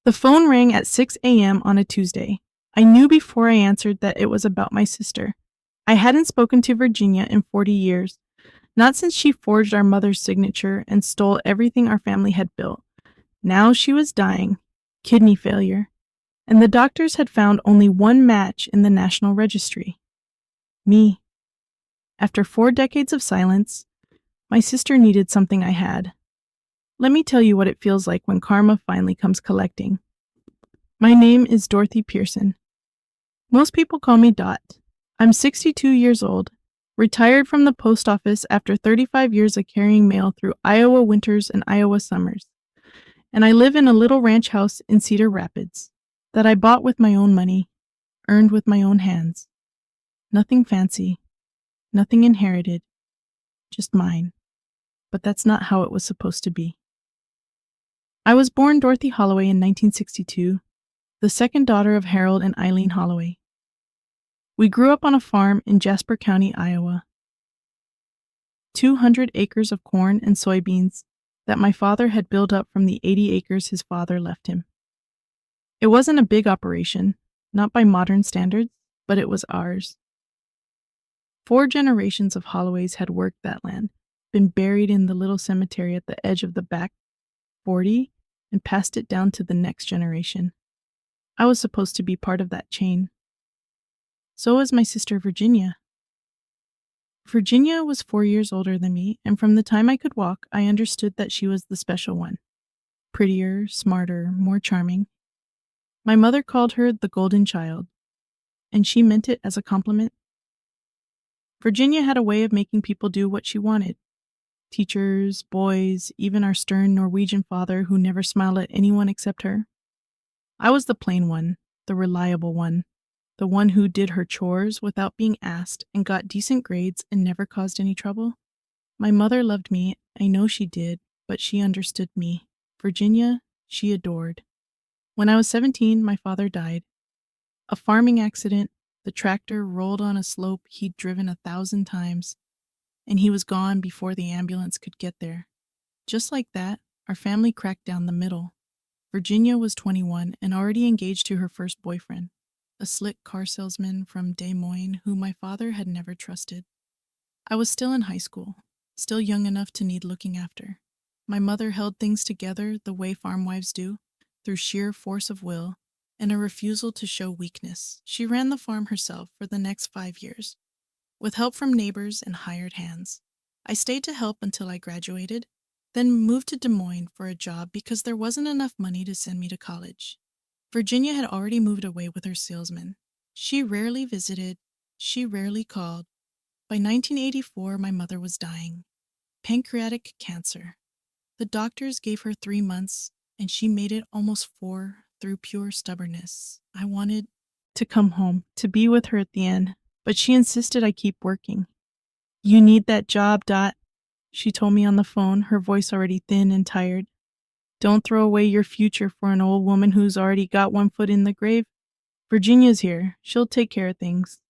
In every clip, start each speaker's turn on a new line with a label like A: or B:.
A: The phone rang at 6 a.m. on a Tuesday. I knew before I answered that it was about my sister. I hadn't spoken to Virginia in 40 years, not since she forged our mother's signature and stole everything our family had built. Now she was dying, kidney failure, and the doctors had found only one match in the National Registry. Me. After 4 decades of silence, my sister needed something I had. Let me tell you what it feels like when karma finally comes collecting. My name is Dorothy Pearson. Most people call me Dot. I'm 62 years old, retired from the post office after 35 years of carrying mail through Iowa winters and Iowa summers. And I live in a little ranch house in Cedar Rapids that I bought with my own money, earned with my own hands. Nothing fancy, nothing inherited, just mine. But that's not how it was supposed to be. I was born Dorothy Holloway in 1962, the second daughter of Harold and Eileen Holloway. We grew up on a farm in Jasper County, Iowa. 200 acres of corn and soybeans that my father had built up from the 80 acres his father left him. It wasn't a big operation, not by modern standards, but it was ours. 4 generations of Holloways had worked that land, been buried in the little cemetery at the edge of the back 40, and passed it down to the next generation. I was supposed to be part of that chain. So was my sister Virginia. Virginia was 4 years older than me, and from the time I could walk, I understood that she was the special one. Prettier, smarter, more charming. My mother called her the golden child, and she meant it as a compliment. Virginia had a way of making people do what she wanted. Teachers, boys, even our stern Norwegian father who never smiled at anyone except her. I was the plain one, the reliable one, the one who did her chores without being asked and got decent grades and never caused any trouble. My mother loved me, I know she did, but she understood me. Virginia, she adored. When I was 17, my father died. A farming accident, the tractor rolled on a slope he'd driven 1,000 times, and he was gone before the ambulance could get there. Just like that, our family cracked down the middle. Virginia was 21 and already engaged to her first boyfriend, a slick car salesman from Des Moines who my father had never trusted. I was still in high school, still young enough to need looking after. My mother held things together the way farm wives do, through sheer force of will and a refusal to show weakness. She ran the farm herself for the next 5 years, with help from neighbors and hired hands. I stayed to help until I graduated, then moved to Des Moines for a job because there wasn't enough money to send me to college. Virginia had already moved away with her salesman. She rarely visited, she rarely called. By 1984, my mother was dying. Pancreatic cancer. The doctors gave her 3 months, and she made it almost 4 through pure stubbornness. I wanted to come home, to be with her at the end, but she insisted I keep working. "You need that job, Dot," she told me on the phone, her voice already thin and tired. "Don't throw away your future for an old woman who's already got one foot in the grave. Virginia's here. She'll take care of things.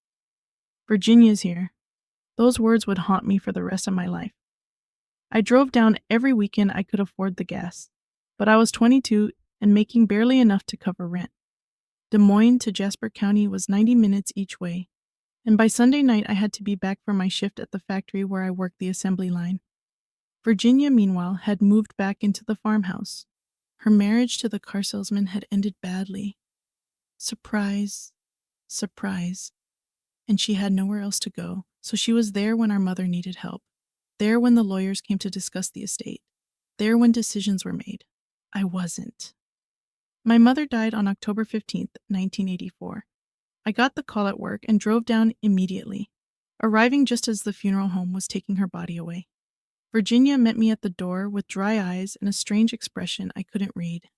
A: Virginia's here." Those words would haunt me for the rest of my life. I drove down every weekend I could afford the gas, but I was 22 and making barely enough to cover rent. Des Moines to Jasper County was 90 minutes each way, and by Sunday night I had to be back for my shift at the factory where I worked the assembly line. Virginia, meanwhile, had moved back into the farmhouse. Her marriage to the car salesman had ended badly. Surprise, surprise. And she had nowhere else to go, so she was there when our mother needed help, there when the lawyers came to discuss the estate, there when decisions were made. I wasn't. My mother died on October 15th, 1984. I got the call at work and drove down immediately, arriving just as the funeral home was taking her body away. Virginia met me at the door with dry eyes and a strange expression I couldn't read.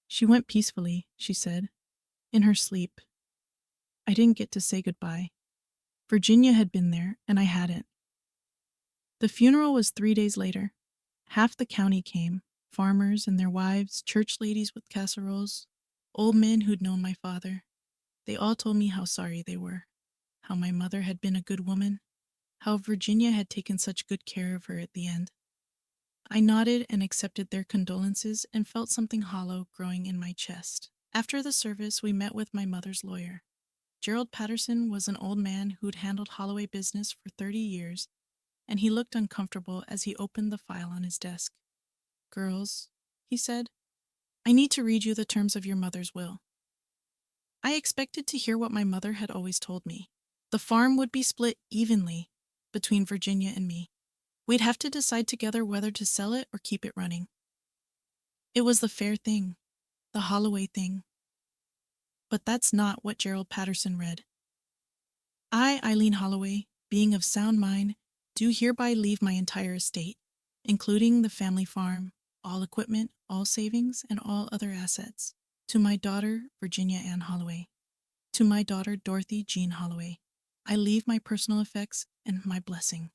A: "She went peacefully," she said, "in her sleep." I didn't get to say goodbye. Virginia had been there, and I hadn't. The funeral was 3 days later. Half the county came, farmers and their wives, church ladies with casseroles, old men who'd known my father. They all told me how sorry they were, how my mother had been a good woman, how Virginia had taken such good care of her at the end. I nodded and accepted their condolences and felt something hollow growing in my chest. After the service, we met with my mother's lawyer. Gerald Patterson was an old man who'd handled Holloway business for 30 years, and he looked uncomfortable as he opened the file on his desk. "Girls," he said, "I need to read you the terms of your mother's will." I expected to hear what my mother had always told me. The farm would be split evenly between Virginia and me. We'd have to decide together whether to sell it or keep it running. It was the fair thing, the Holloway thing. But that's not what Gerald Patterson read. "I, Eileen Holloway, being of sound mind, do hereby leave my entire estate, including the family farm, all equipment, all savings, and all other assets, to my daughter, Virginia Ann Holloway. To my daughter, Dorothy Jean Holloway. I leave my personal effects and my blessing."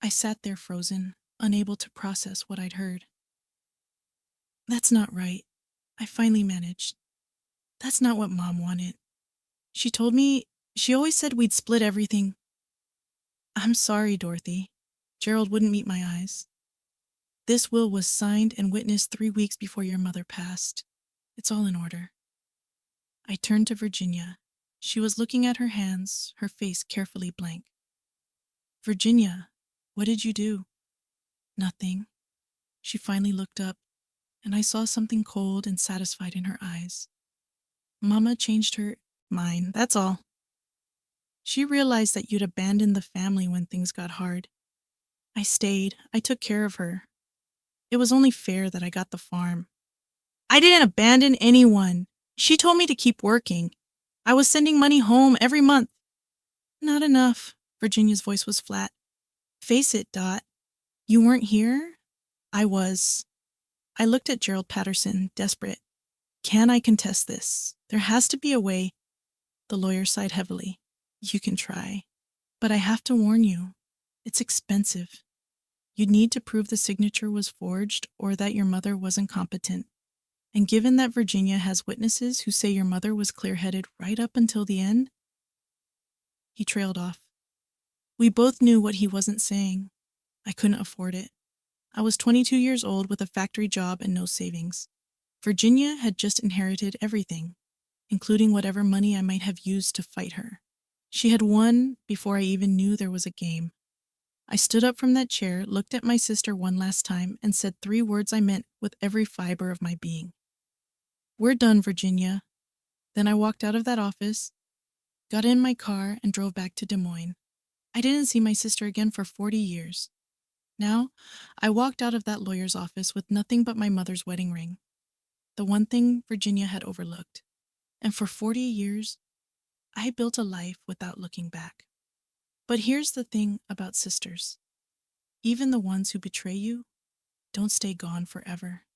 A: I sat there frozen, unable to process what I'd heard. "That's not right," I finally managed. "That's not what Mom wanted. She told me, she always said we'd split everything." "I'm sorry, Dorothy." Gerald wouldn't meet my eyes. "This will was signed and witnessed 3 weeks before your mother passed. It's all in order." I turned to Virginia. She was looking at her hands, her face carefully blank. "Virginia, what did you do?" "Nothing." She finally looked up, and I saw something cold and satisfied in her eyes. "Mama changed her mind, that's all. She realized that you'd abandoned the family when things got hard. I stayed. I took care of her. It was only fair that I got the farm." "I didn't abandon anyone. She told me to keep working. I was sending money home every month." "Not enough." Virginia's voice was flat. "Face it, Dot. You weren't here?" "I was." I looked at Gerald Patterson, desperate. "Can I contest this? There has to be a way." The lawyer sighed heavily. "You can try. But I have to warn you. It's expensive. You'd need to prove the signature was forged or that your mother wasn't competent. And given that Virginia has witnesses who say your mother was clear-headed right up until the end." He trailed off. We both knew what he wasn't saying. I couldn't afford it. I was 22 years old with a factory job and no savings. Virginia had just inherited everything, including whatever money I might have used to fight her. She had won before I even knew there was a game. I stood up from that chair, looked at my sister one last time, and said 3 words I meant with every fiber of my being. "We're done, Virginia." Then I walked out of that office, got in my car, and drove back to Des Moines. I didn't see my sister again for 40 years. Now, I walked out of that lawyer's office with nothing but my mother's wedding ring, the one thing Virginia had overlooked. And for 40 years, I built a life without looking back. But here's the thing about sisters. Even the ones who betray you don't stay gone forever.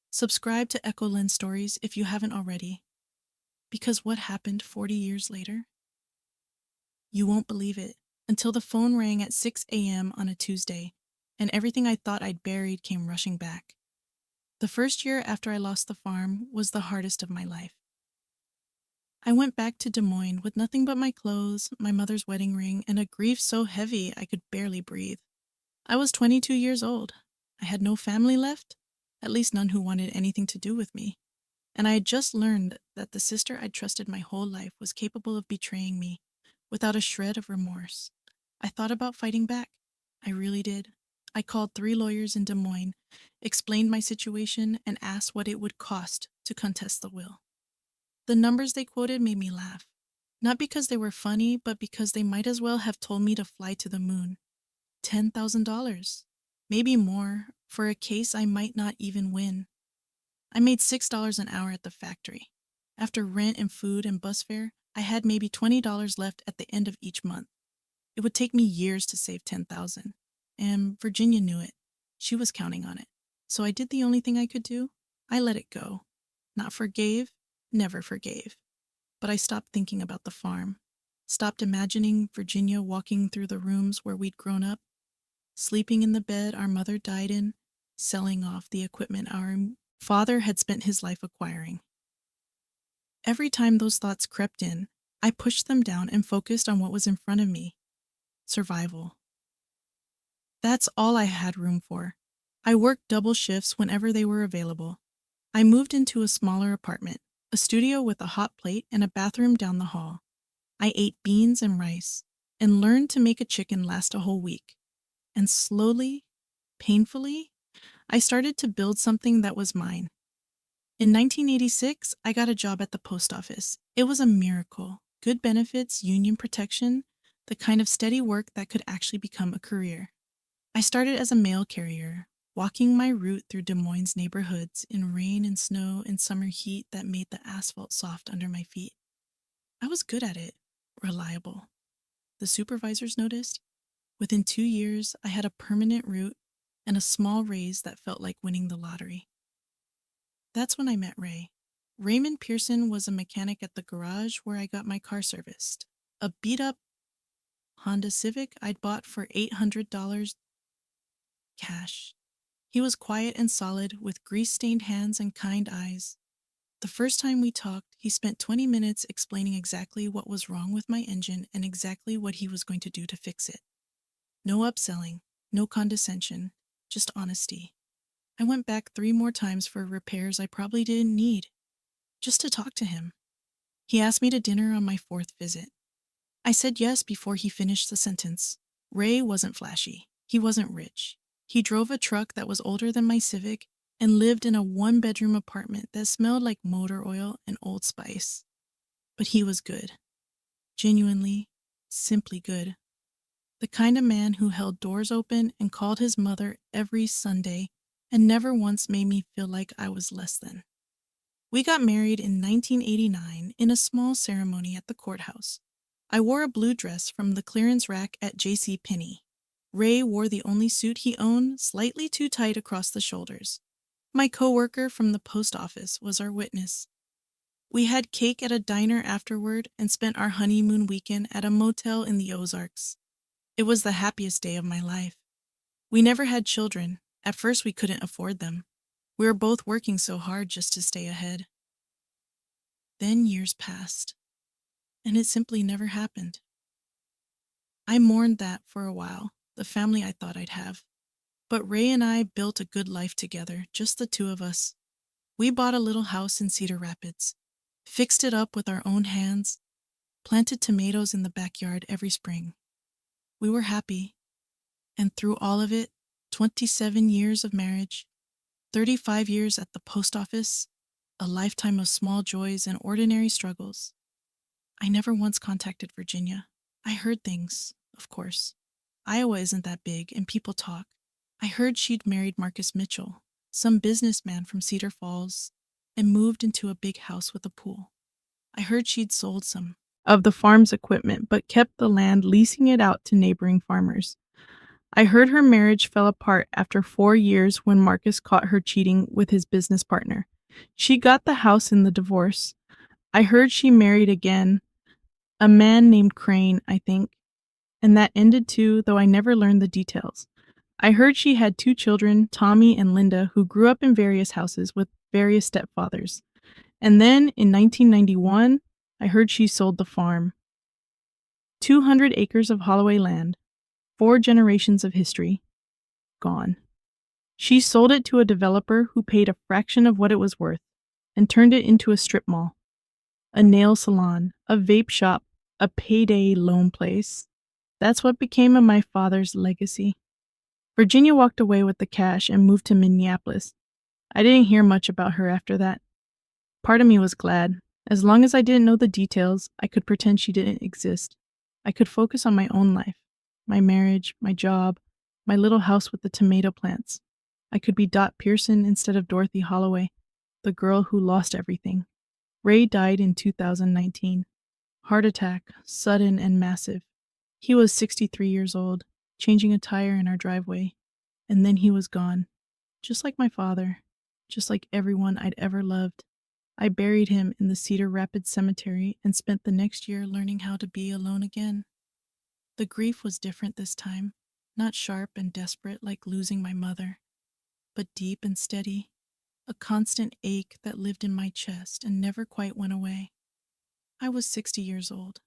A: Subscribe to Echo Lens Stories if you haven't already, because what happened 40 years later? You won't believe it until the phone rang at 6 a.m. on a Tuesday, and everything I thought I'd buried came rushing back. The first year after I lost the farm was the hardest of my life. I went back to Des Moines with nothing but my clothes, my mother's wedding ring, and a grief so heavy I could barely breathe. I was 22 years old. I had no family left, at least none who wanted anything to do with me. And I had just learned that the sister I'd trusted my whole life was capable of betraying me without a shred of remorse. I thought about fighting back. I really did. I called 3 lawyers in Des Moines, explained my situation, and asked what it would cost to contest the will. The numbers they quoted made me laugh. Not because they were funny, but because they might as well have told me to fly to the moon. $10,000. Maybe more, for a case I might not even win. I made $6 an hour at the factory. After rent and food and bus fare, I had maybe $20 left at the end of each month. It would take me years to save $10,000. And Virginia knew it. She was counting on it. So I did the only thing I could do. I let it go. Not forgave, never forgave. But I stopped thinking about the farm. Stopped imagining Virginia walking through the rooms where we'd grown up, sleeping in the bed our mother died in, selling off the equipment our father had spent his life acquiring. Every time those thoughts crept in, I pushed them down and focused on what was in front of me. Survival. That's all I had room for. I worked double shifts whenever they were available. I moved into a smaller apartment, a studio with a hot plate and a bathroom down the hall. I ate beans and rice and learned to make a chicken last a whole week. And slowly, painfully, I started to build something that was mine. In 1986, I got a job at the post office. It was a miracle. Good benefits, union protection, the kind of steady work that could actually become a career. I started as a mail carrier, walking my route through Des Moines neighborhoods in rain and snow and summer heat that made the asphalt soft under my feet. I was good at it, reliable. The supervisors noticed. Within 2 years, I had a permanent route and a small raise that felt like winning the lottery. That's when I met Ray. Raymond Pearson was a mechanic at the garage where I got my car serviced. A beat-up Honda Civic I'd bought for $800 cash. He was quiet and solid, with grease-stained hands and kind eyes. The first time we talked, he spent 20 minutes explaining exactly what was wrong with my engine and exactly what he was going to do to fix it. No upselling, no condescension, just honesty. I went back 3 more times for repairs I probably didn't need, just to talk to him. He asked me to dinner on my 4th visit. I said yes before he finished the sentence. Ray wasn't flashy. He wasn't rich. He drove a truck that was older than my Civic and lived in a 1-bedroom apartment that smelled like motor oil and Old Spice. But he was good. Genuinely, simply good. The kind of man who held doors open and called his mother every Sunday and never once made me feel like I was less than. We got married in 1989 in a small ceremony at the courthouse. I wore a blue dress from the clearance rack at J.C. Penney. Ray wore the only suit he owned, slightly too tight across the shoulders. My coworker from the post office was our witness. We had cake at a diner afterward and spent our honeymoon weekend at a motel in the Ozarks. It was the happiest day of my life. We never had children. At first, we couldn't afford them. We were both working so hard just to stay ahead. Then years passed, and it simply never happened. I mourned that for a while, the family I thought I'd have. But Ray and I built a good life together, just the two of us. We bought a little house in Cedar Rapids, fixed it up with our own hands, planted tomatoes in the backyard every spring. We were happy, and through all of it, 27 years of marriage, 35 years at the post office, a lifetime of small joys and ordinary struggles. I never once contacted Virginia. I heard things, of course. Iowa isn't that big, and people talk. I heard she'd married Marcus Mitchell, some businessman from Cedar Falls, and moved into a big house with a pool. I heard she'd sold some of the farm's equipment, but kept the land, leasing it out to neighboring farmers. I heard her marriage fell apart after 4 years when Marcus caught her cheating with his business partner. She got the house in the divorce. I heard she married again, a man named Crane, I think, and that ended too, though I never learned the details. I heard she had 2 children, Tommy and Linda, who grew up in various houses with various stepfathers. And then, in 1991, I heard she sold the farm. 200 acres of Holloway land, 4 generations of history, gone. She sold it to a developer who paid a fraction of what it was worth and turned it into a strip mall, a nail salon, a vape shop, a payday loan place. That's what became of my father's legacy. Virginia walked away with the cash and moved to Minneapolis. I didn't hear much about her after that. Part of me was glad. As long as I didn't know the details, I could pretend she didn't exist. I could focus on my own life, my marriage, my job, my little house with the tomato plants. I could be Dot Pearson instead of Dorothy Holloway, the girl who lost everything. Ray died in 2019. Heart attack, sudden and massive. He was 63 years old, changing a tire in our driveway, and then he was gone. Just like my father, just like everyone I'd ever loved. I buried him in the Cedar Rapids Cemetery and spent the next year learning how to be alone again. The grief was different this time, not sharp and desperate like losing my mother, but deep and steady, a constant ache that lived in my chest and never quite went away. I was 60 years old,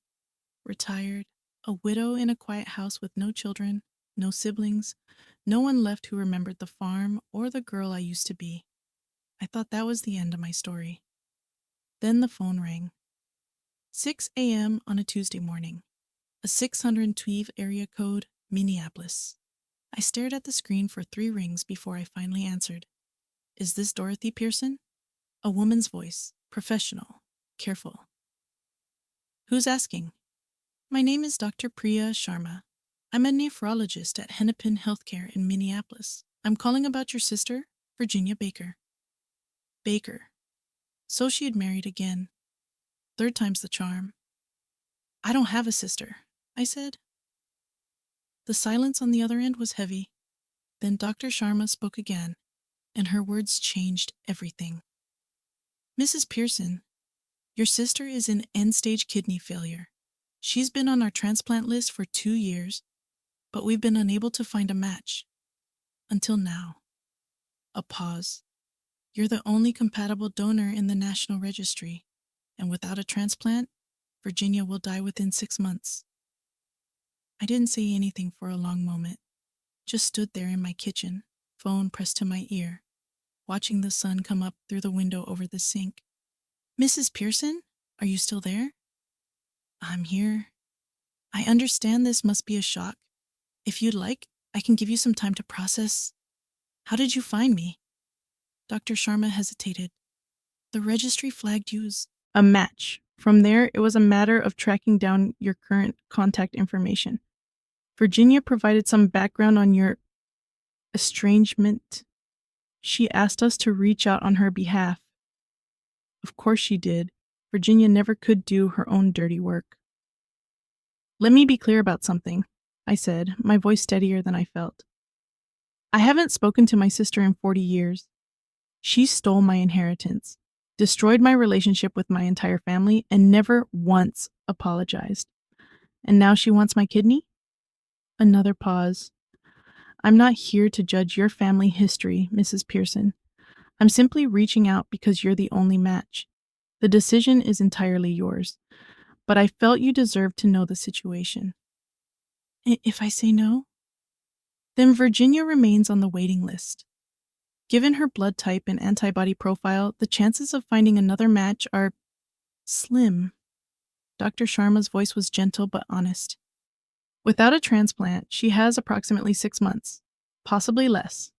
A: retired, a widow in a quiet house with no children, no siblings, no one left who remembered the farm or the girl I used to be. I thought that was the end of my story. Then the phone rang. 6 a.m. on a Tuesday morning. A 612 area code, Minneapolis. I stared at the screen for 3 rings before I finally answered. Is this Dorothy Pearson? A woman's voice, professional, careful. Who's asking? My name is Dr. Priya Sharma. I'm a nephrologist at Hennepin Healthcare in Minneapolis. I'm calling about your sister, Virginia Baker. Baker. So she had married again. 3rd time's the charm. I don't have a sister, I said. The silence on the other end was heavy. Then Dr. Sharma spoke again, and her words changed everything. Mrs. Pearson, your sister is in end-stage kidney failure. She's been on our transplant list for 2 years, but we've been unable to find a match. Until now. A pause. You're the only compatible donor in the national registry, and without a transplant, Virginia will die within 6 months. I didn't say anything for a long moment, just stood there in my kitchen, phone pressed to my ear, watching the sun come up through the window over the sink. Mrs. Pearson, are you still there? I'm here. I understand this must be a shock. If you'd like, I can give you some time to process. How did you find me? Dr. Sharma hesitated. The registry flagged you as a match. From there, it was a matter of tracking down your current contact information. Virginia provided some background on your estrangement. She asked us to reach out on her behalf. Of course she did. Virginia never could do her own dirty work. Let me be clear about something, I said, my voice steadier than I felt. I haven't spoken to my sister in 40 years. She stole my inheritance, destroyed my relationship with my entire family, and never once apologized. And now she wants my kidney? Another pause. I'm not here to judge your family history, Mrs. Pearson. I'm simply reaching out because you're the only match. The decision is entirely yours, but I felt you deserved to know the situation. If I say no? Then Virginia remains on the waiting list. Given her blood type and antibody profile, the chances of finding another match are slim. Dr. Sharma's voice was gentle but honest. Without a transplant, she has approximately 6 months, possibly less.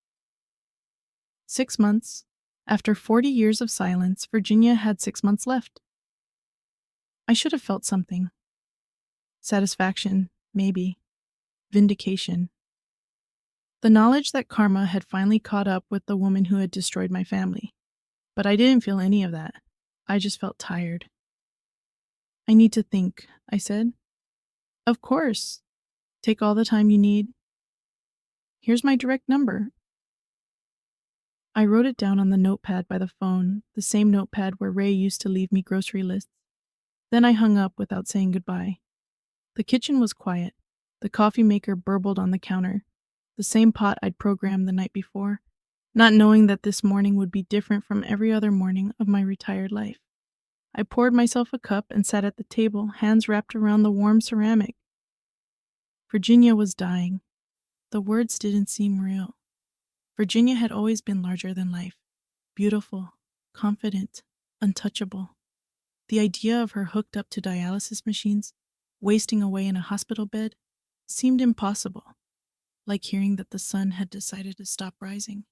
A: 6 months. After 40 years of silence, Virginia had 6 months left. I should have felt something. Satisfaction, maybe. Vindication. The knowledge that karma had finally caught up with the woman who had destroyed my family. But I didn't feel any of that. I just felt tired. I need to think, I said. Of course. Take all the time you need. Here's my direct number. I wrote it down on the notepad by the phone, the same notepad where Ray used to leave me grocery lists. Then I hung up without saying goodbye. The kitchen was quiet. The coffee maker burbled on the counter, the same pot I'd programmed the night before, not knowing that this morning would be different from every other morning of my retired life. I poured myself a cup and sat at the table, hands wrapped around the warm ceramic. Virginia was dying. The words didn't seem real. Virginia had always been larger than life, beautiful, confident, untouchable. The idea of her hooked up to dialysis machines, wasting away in a hospital bed, seemed impossible, like hearing that the sun had decided to stop rising.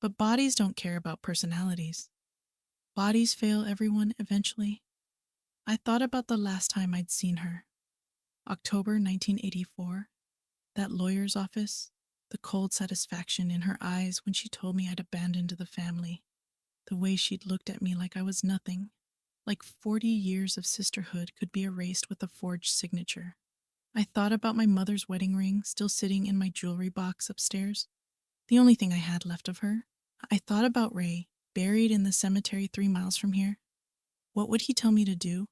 A: But bodies don't care about personalities. Bodies fail everyone eventually. I thought about the last time I'd seen her. October 1984, that lawyer's office, the cold satisfaction in her eyes when she told me I'd abandoned the family, the way she'd looked at me like I was nothing, like 40 years of sisterhood could be erased with a forged signature. I thought about my mother's wedding ring still sitting in my jewelry box upstairs, the only thing I had left of her. I thought about Ray, buried in the cemetery 3 miles from here. What would he tell me to do?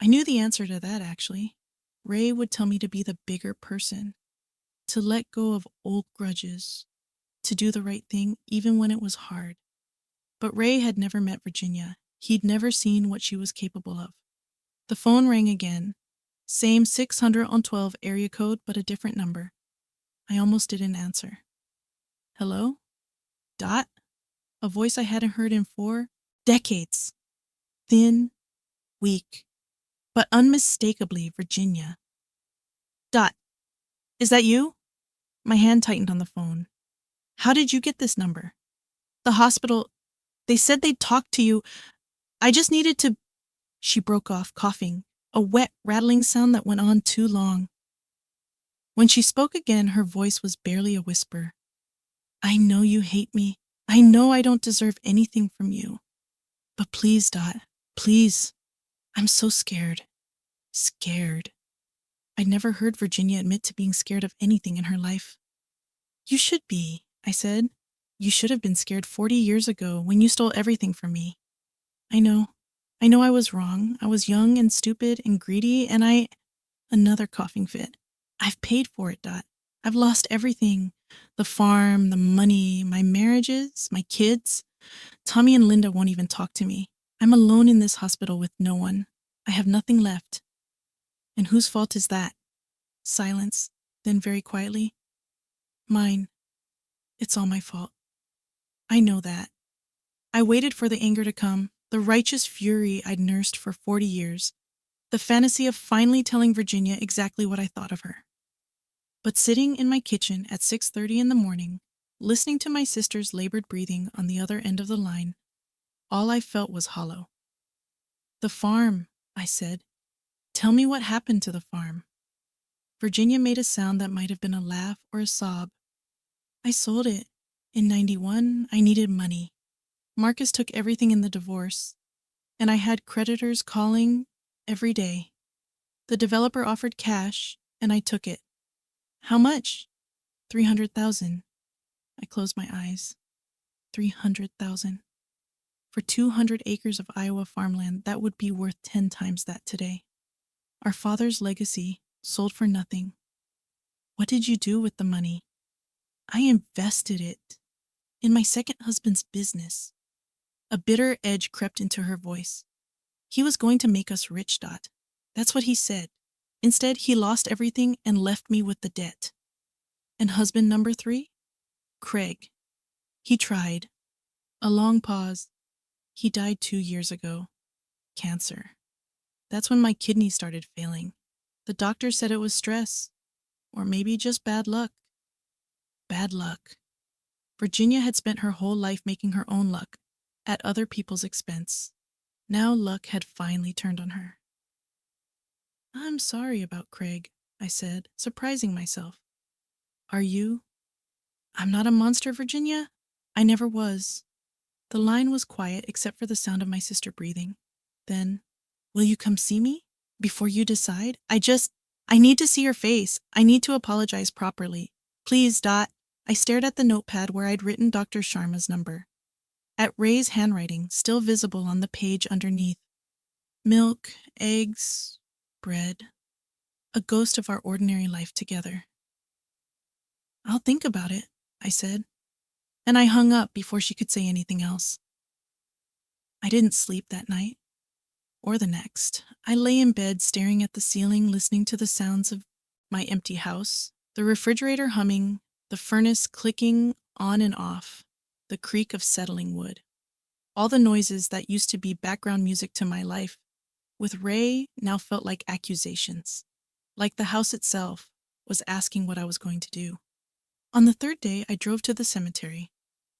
A: I knew the answer to that, actually. Ray would tell me to be the bigger person, to let go of old grudges, to do the right thing even when it was hard. But Ray had never met Virginia. He'd never seen what she was capable of. The phone rang again. Same 612 area code, but a different number. I almost didn't answer. Hello? Dot? A voice I hadn't heard in 4 decades. Thin, weak, but unmistakably Virginia. Dot, is that you? My hand tightened on the phone. How did you get this number? The hospital, they said they'd talk to you. I just needed to. She broke off, coughing, a wet, rattling sound that went on too long. When she spoke again, her voice was barely a whisper. I know you hate me. I know I don't deserve anything from you. But please, Dot, please. I'm so scared. Scared. I'd never heard Virginia admit to being scared of anything in her life. You should be, I said. You should have been scared 40 years ago when you stole everything from me. I know. I know I was wrong. I was young and stupid and greedy, and Another coughing fit. I've paid for it, Dot. I've lost everything. The farm, the money, my marriages, my kids. Tommy and Linda won't even talk to me. I'm alone in this hospital with no one. I have nothing left. And whose fault is that? Silence, then very quietly. Mine. It's all my fault. I know that. I waited for the anger to come, the righteous fury I'd nursed for 40 years, the fantasy of finally telling Virginia exactly what I thought of her. But sitting in my kitchen at 6:30 in the morning, listening to my sister's labored breathing on the other end of the line, all I felt was hollow. The farm, I said. Tell me what happened to the farm. Virginia made a sound that might have been a laugh or a sob. I sold it. In 91, I needed money. Marcus took everything in the divorce, and I had creditors calling every day. The developer offered cash, and I took it. How much? 300,000. I closed my eyes. 300,000. For 200 acres of Iowa farmland, that would be worth 10 times that today. Our father's legacy, sold for nothing. What did you do with the money? I invested it in my second husband's business. A bitter edge crept into her voice. He was going to make us rich, Dot. That's what he said. Instead, he lost everything and left me with the debt. And husband number 3? Craig. He tried. A long pause. He died 2 years ago. Cancer. That's when my kidney started failing. The doctor said it was stress. Or maybe just bad luck. Bad luck. Virginia had spent her whole life making her own luck, at other people's expense. Now luck had finally turned on her. I'm sorry about Craig, I said, surprising myself. Are you? I'm not a monster, Virginia. I never was. The line was quiet except for the sound of my sister breathing. Then, will you come see me? Before you decide? I need to see your face. I need to apologize properly. Please, Dot. I stared at the notepad where I'd written Dr. Sharma's number. At Ray's handwriting, still visible on the page underneath. Milk, eggs, bread. A ghost of our ordinary life together. I'll think about it, I said. And I hung up before she could say anything else. I didn't sleep that night. Or the next. I lay in bed staring at the ceiling, listening to the sounds of my empty house, the refrigerator humming, the furnace clicking on and off, the creak of settling wood. All the noises that used to be background music to my life, with Ray, now felt like accusations. Like the house itself was asking what I was going to do. On the third day, I drove to the cemetery.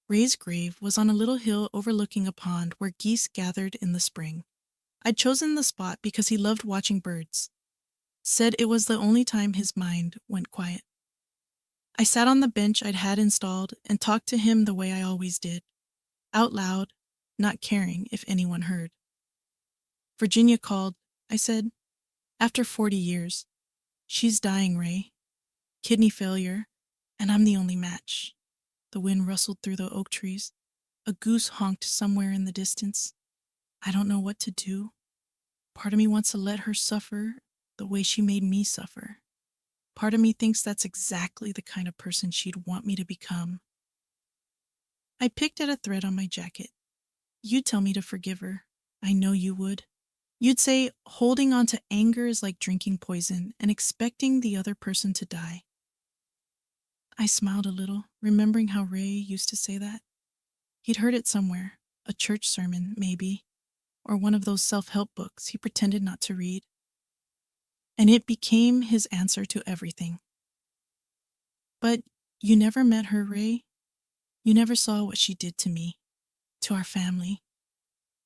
A: Ray's grave was on a little hill overlooking a pond where geese gathered in the spring. I'd chosen the spot because he loved watching birds. Said it was the only time his mind went quiet. I sat on the bench I'd had installed and talked to him the way I always did. Out loud, not caring if anyone heard. Virginia called, I said, after 40 years. She's dying, Ray. Kidney failure, and I'm the only match. The wind rustled through the oak trees. A goose honked somewhere in the distance. I don't know what to do. Part of me wants to let her suffer the way she made me suffer. Part of me thinks that's exactly the kind of person she'd want me to become. I picked at a thread on my jacket. You'd tell me to forgive her. I know you would. You'd say holding on to anger is like drinking poison and expecting the other person to die. I smiled a little, remembering how Ray used to say that. He'd heard it somewhere, a church sermon, maybe, or one of those self-help books he pretended not to read. And it became his answer to everything. But you never met her, Ray. You never saw what she did to me, to our family.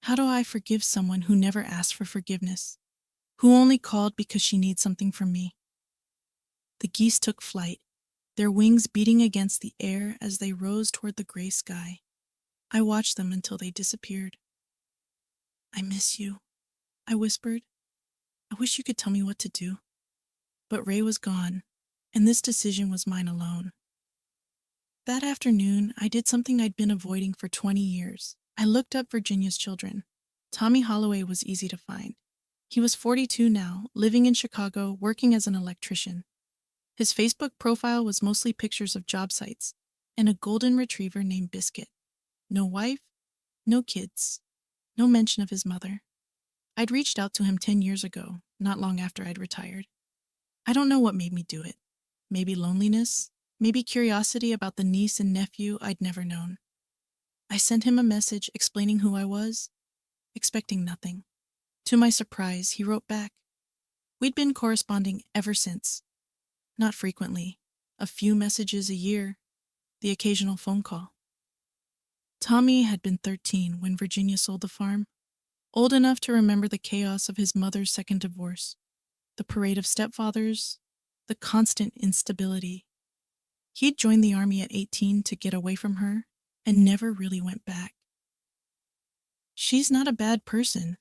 A: How do I forgive someone who never asked for forgiveness, who only called because she needs something from me? The geese took flight, their wings beating against the air as they rose toward the gray sky. I watched them until they disappeared. I miss you, I whispered. I wish you could tell me what to do. But Ray was gone, and this decision was mine alone. That afternoon, I did something I'd been avoiding for 20 years. I looked up Virginia's children. Tommy Holloway was easy to find. He was 42 now, living in Chicago, working as an electrician. His Facebook profile was mostly pictures of job sites and a golden retriever named Biscuit. No wife, no kids, no mention of his mother. I'd reached out to him 10 years ago, not long after I'd retired. I don't know what made me do it. Maybe loneliness, maybe curiosity about the niece and nephew I'd never known. I sent him a message explaining who I was, expecting nothing. To my surprise, he wrote back. We'd been corresponding ever since. Not frequently, a few messages a year, the occasional phone call. Tommy had been 13 when Virginia sold the farm, old enough to remember the chaos of his mother's second divorce, the parade of stepfathers, the constant instability. He'd joined the army at 18 to get away from her and never really went back. She's not a bad person,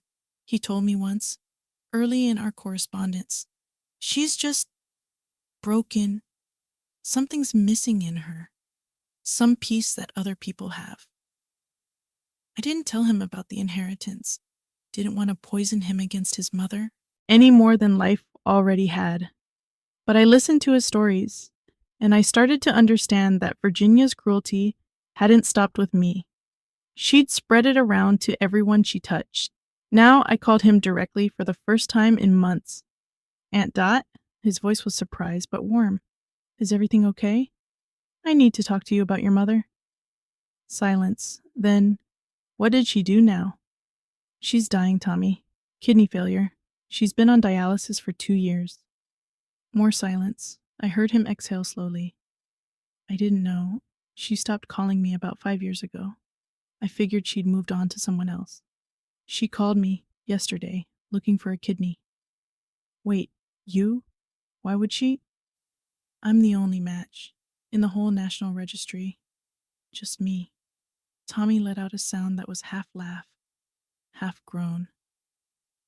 A: he told me once, early in our correspondence. She's just broken. Something's missing in her, some piece that other people have. I didn't tell him about the inheritance, didn't want to poison him against his mother, any more than life already had. But I listened to his stories, and I started to understand that Virginia's cruelty hadn't stopped with me. She'd spread it around to everyone she touched. Now I called him directly for the first time in months. Aunt Dot? His voice was surprised but warm. Is everything okay? I need to talk to you about your mother. Silence. Then, what did she do now? She's dying, Tommy. Kidney failure. She's been on dialysis for 2 years. More silence. I heard him exhale slowly. I didn't know. She stopped calling me about 5 years ago. I figured she'd moved on to someone else. She called me yesterday, looking for a kidney. Wait, you? Why would she? I'm the only match in the whole national registry. Just me. Tommy let out a sound that was half laugh, half groan.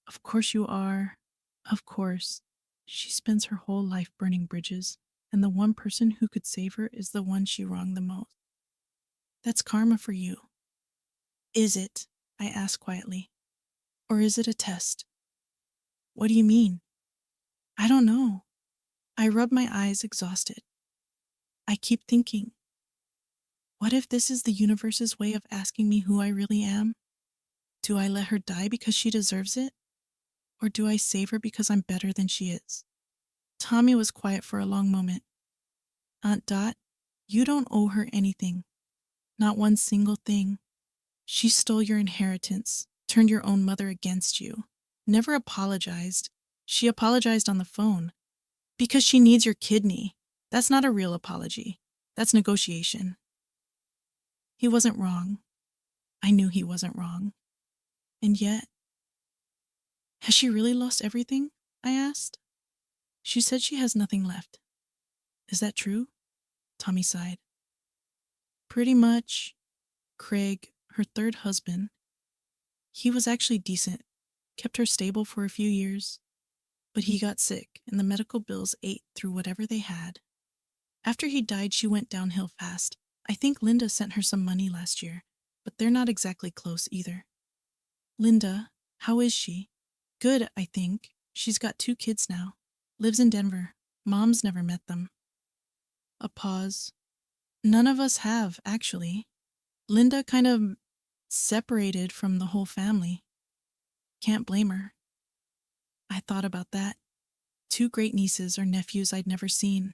A: Of course you are. Of course. She spends her whole life burning bridges, and the one person who could save her is the one she wronged the most. That's karma for you. Is it? I asked quietly. Or is it a test? What do you mean? I don't know. I rub my eyes, exhausted. I keep thinking, what if this is the universe's way of asking me who I really am? Do I let her die because she deserves it? Or do I save her because I'm better than she is? Tommy was quiet for a long moment. Aunt Dot, you don't owe her anything. Not one single thing. She stole your inheritance, turned your own mother against you. Never apologized. She apologized on the phone. Because she needs your kidney. That's not a real apology. That's negotiation. He wasn't wrong. I knew he wasn't wrong. And yet... Has she really lost everything? I asked. She said she has nothing left. Is that true? Tommy sighed. Pretty much. Craig, her third husband, he was actually decent, kept her stable for a few years, but he got sick and the medical bills ate through whatever they had. After he died, she went downhill fast. I think Linda sent her some money last year, but they're not exactly close either. Linda, how is she? Good, I think. She's got 2 kids now. Lives in Denver. Mom's never met them. A pause. None of us have, actually. Linda kind of separated from the whole family. Can't blame her. I thought about that. 2 great nieces or nephews I'd never seen.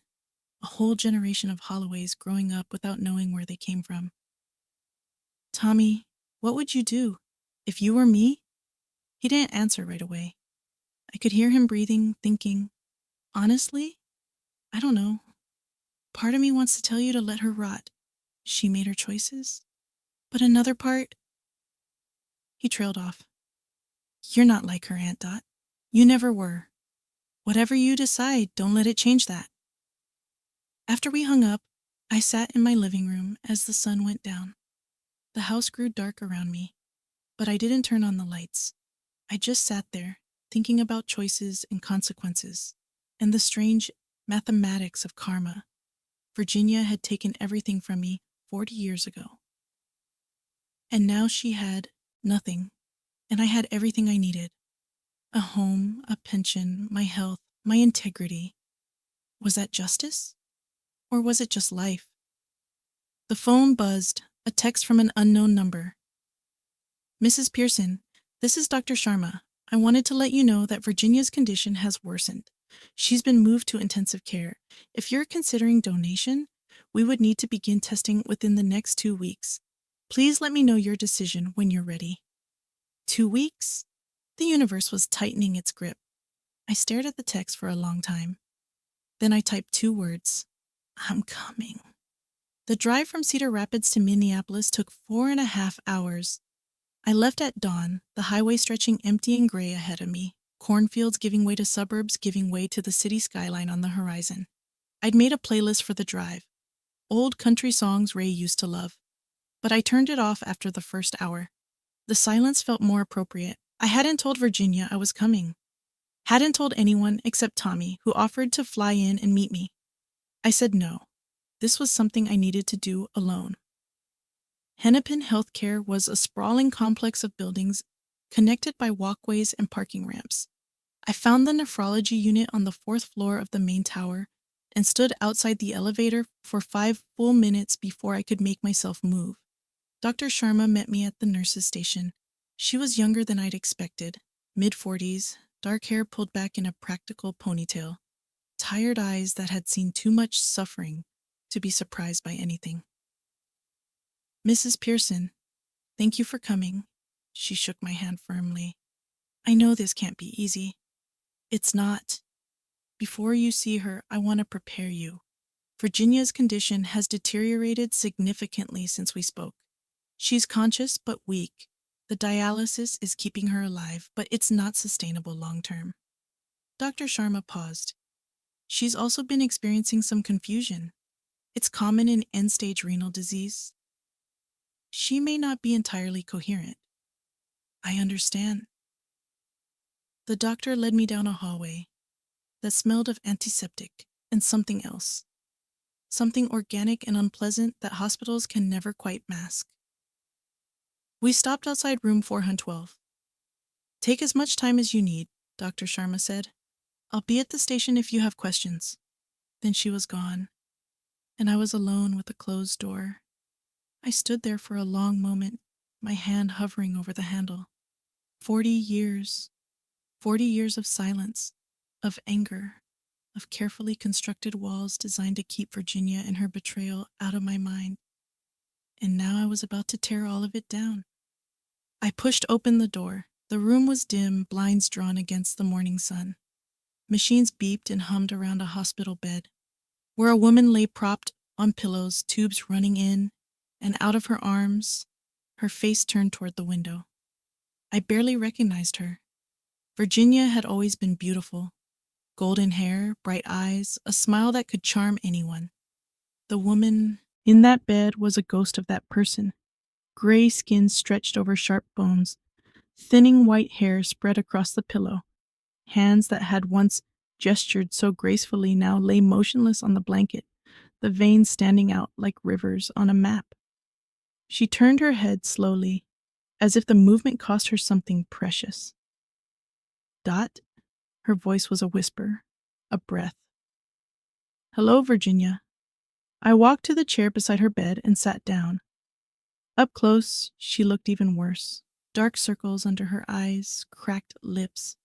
A: a whole generation of Holloways growing up without knowing where they came from. Tommy, what would you do if you were me? He didn't answer right away. I could hear him breathing, thinking, honestly, I don't know. Part of me wants to tell you to let her rot. She made her choices. But another part, he trailed off. You're not like her, Aunt Dot. You never were. Whatever you decide, don't let it change that. After we hung up, I sat in my living room as the sun went down. The house grew dark around me, but I didn't turn on the lights. I just sat there, thinking about choices and consequences, and the strange mathematics of karma. Virginia had taken everything from me 40 years ago. And now she had nothing, and I had everything I needed. A home, a pension, my health, my integrity. Was that justice? Or was it just life? The phone buzzed, a text from an unknown number. Mrs. Pearson, this is Dr. Sharma. I wanted to let you know that Virginia's condition has worsened. She's been moved to intensive care. If you're considering donation, we would need to begin testing within the next 2 weeks. Please let me know your decision when you're ready. 2 weeks? The universe was tightening its grip. I stared at the text for a long time. Then I typed 2 words. I'm coming. The drive from Cedar Rapids to Minneapolis took 4.5 hours. I left at dawn, the highway stretching empty and gray ahead of me, cornfields giving way to suburbs, giving way to the city skyline on the horizon. I'd made a playlist for the drive, old country songs Ray used to love, but I turned it off after the first hour. The silence felt more appropriate. I hadn't told Virginia I was coming. Hadn't told anyone except Tommy, who offered to fly in and meet me. I said no. This was something I needed to do alone. Hennepin Healthcare was a sprawling complex of buildings connected by walkways and parking ramps. I found the nephrology unit on the 4th floor of the main tower and stood outside the elevator for 5 full minutes before I could make myself move. Dr. Sharma met me at the nurse's station. She was younger than I'd expected, mid-40s, dark hair pulled back in a practical ponytail, tired eyes that had seen too much suffering to be surprised by anything. Mrs. Pearson, thank you for coming. She shook my hand firmly. I know this can't be easy. It's not. Before you see her, I want to prepare you. Virginia's condition has deteriorated significantly since we spoke. She's conscious but weak. The dialysis is keeping her alive, but it's not sustainable long-term. Dr. Sharma paused. She's also been experiencing some confusion. It's common in end-stage renal disease. She may not be entirely coherent. I understand. The doctor led me down a hallway that smelled of antiseptic and something else. Something organic and unpleasant that hospitals can never quite mask. We stopped outside room 412. Take as much time as you need, Dr. Sharma said. I'll be at the station if you have questions. Then she was gone, and I was alone with the closed door. I stood there for a long moment, my hand hovering over the handle. 40 years. 40 years of silence, of anger, of carefully constructed walls designed to keep Virginia and her betrayal out of my mind. And now I was about to tear all of it down. I pushed open the door. The room was dim, blinds drawn against the morning sun. Machines beeped and hummed around a hospital bed, where a woman lay propped on pillows, tubes running in and out of her arms, her face turned toward the window. I barely recognized her. Virginia had always been beautiful. Golden hair, bright eyes, a smile that could charm anyone. The woman in that bed was a ghost of that person. Gray skin stretched over sharp bones, thinning white hair spread across the pillow. Hands that had once gestured so gracefully now lay motionless on the blanket, the veins standing out like rivers on a map. She turned her head slowly, as if the movement cost her something precious. Dot? Her voice was a whisper, a breath. Hello, Virginia. I walked to the chair beside her bed and sat down. Up close, she looked even worse. Dark circles under her eyes, cracked lips,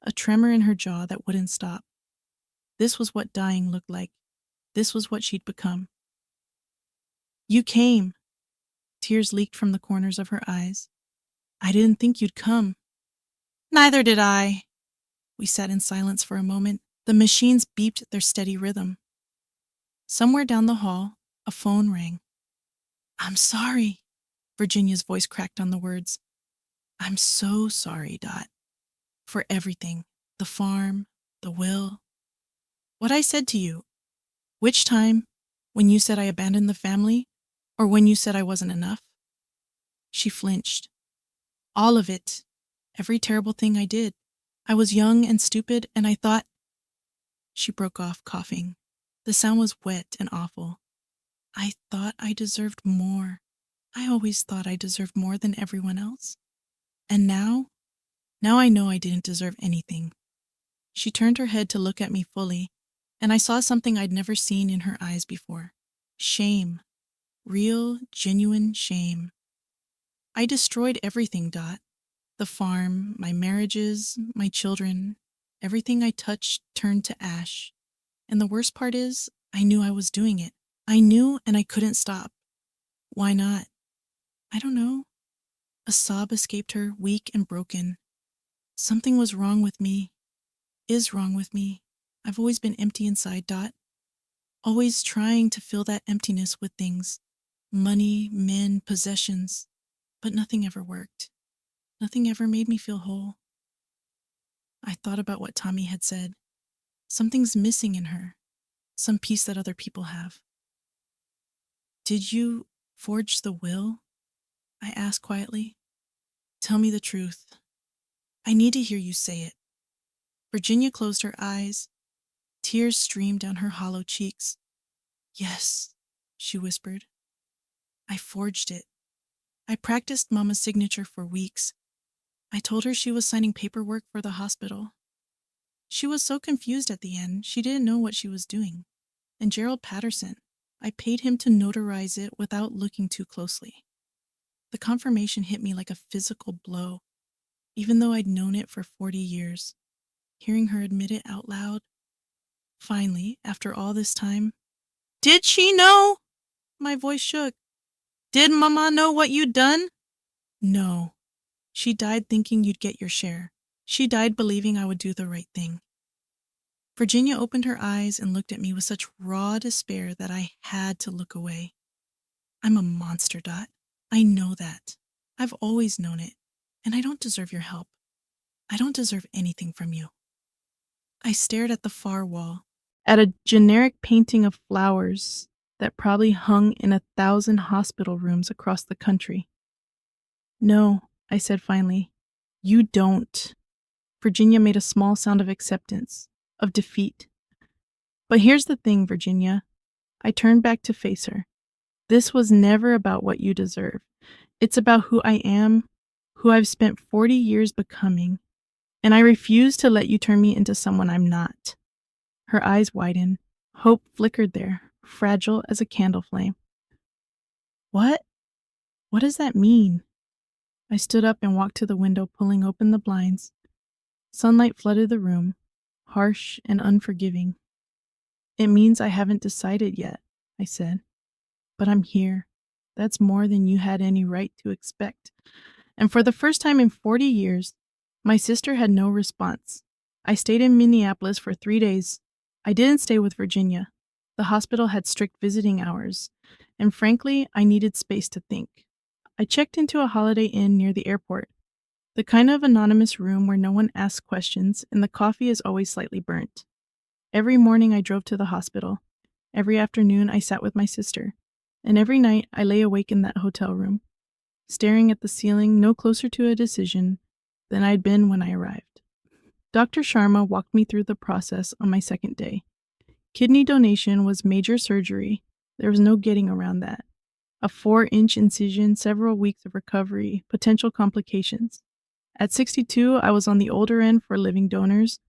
A: a tremor in her jaw that wouldn't stop. This was what dying looked like. This was what she'd become. You came. Tears leaked from the corners of her eyes. I didn't think you'd come. Neither did I. We sat in silence for a moment. The machines beeped their steady rhythm. Somewhere down the hall, a phone rang. I'm sorry. Virginia's voice cracked on the words. I'm so sorry, Dot. For everything. The farm, the will. What I said to you. Which time? When you said I abandoned the family? Or when you said I wasn't enough? She flinched. All of it. Every terrible thing I did. I was young and stupid, and I thought... She broke off, coughing. The sound was wet and awful. I thought I deserved more. I always thought I deserved more than everyone else. And now I know I didn't deserve anything. She turned her head to look at me fully, and I saw something I'd never seen in her eyes before. Shame. Real, genuine shame. I destroyed everything, Dot. The farm, my marriages, my children. Everything I touched turned to ash. And the worst part is, I knew I was doing it. I knew, and I couldn't stop. Why not? I don't know. A sob escaped her, weak and broken. Something was wrong with me. Is wrong with me. I've always been empty inside, Dot. Always trying to fill that emptiness with things. Money, men, possessions. But nothing ever worked. Nothing ever made me feel whole. I thought about what Tommy had said. Something's missing in her. Some piece that other people have. Did you forge the will? I asked quietly. Tell me the truth. I need to hear you say it. Virginia closed her eyes. Tears streamed down her hollow cheeks. Yes, she whispered. I forged it. I practiced Mama's signature for weeks. I told her she was signing paperwork for the hospital. She was so confused at the end, she didn't know what she was doing. And Gerald Patterson, I paid him to notarize it without looking too closely. The confirmation hit me like a physical blow, even though I'd known it for 40 years. Hearing her admit it out loud. Finally, after all this time, did she know? My voice shook. Did Mama know what you'd done? No. She died thinking you'd get your share. She died believing I would do the right thing. Virginia opened her eyes and looked at me with such raw despair that I had to look away. I'm a monster, Dot. I know that. I've always known it. And I don't deserve your help. I don't deserve anything from you. I stared at the far wall, at a generic painting of flowers that probably hung in 1,000 hospital rooms across the country. No, I said finally. You don't. Virginia made a small sound of acceptance, of defeat. But here's the thing, Virginia. I turned back to face her. This was never about what you deserve. It's about who I am, who I've spent 40 years becoming, and I refuse to let you turn me into someone I'm not. Her eyes widened. Hope flickered there, fragile as a candle flame. What? What does that mean? I stood up and walked to the window, pulling open the blinds. Sunlight flooded the room, harsh and unforgiving. It means I haven't decided yet, I said. But I'm here. That's more than you had any right to expect. And for the first time in 40 years, my sister had no response. I stayed in Minneapolis for 3 days. I didn't stay with Virginia. The hospital had strict visiting hours, and frankly, I needed space to think. I checked into a Holiday Inn near the airport, the kind of anonymous room where no one asks questions and the coffee is always slightly burnt. Every morning I drove to the hospital. Every afternoon I sat with my sister. And every night I lay awake in that hotel room, staring at the ceiling, no closer to a decision than I'd been when I arrived. Dr. Sharma walked me through the process on my second day. Kidney donation was major surgery. There was no getting around that. A 4-inch incision, several weeks of recovery, potential complications. At 62, I was on the older end for living donors,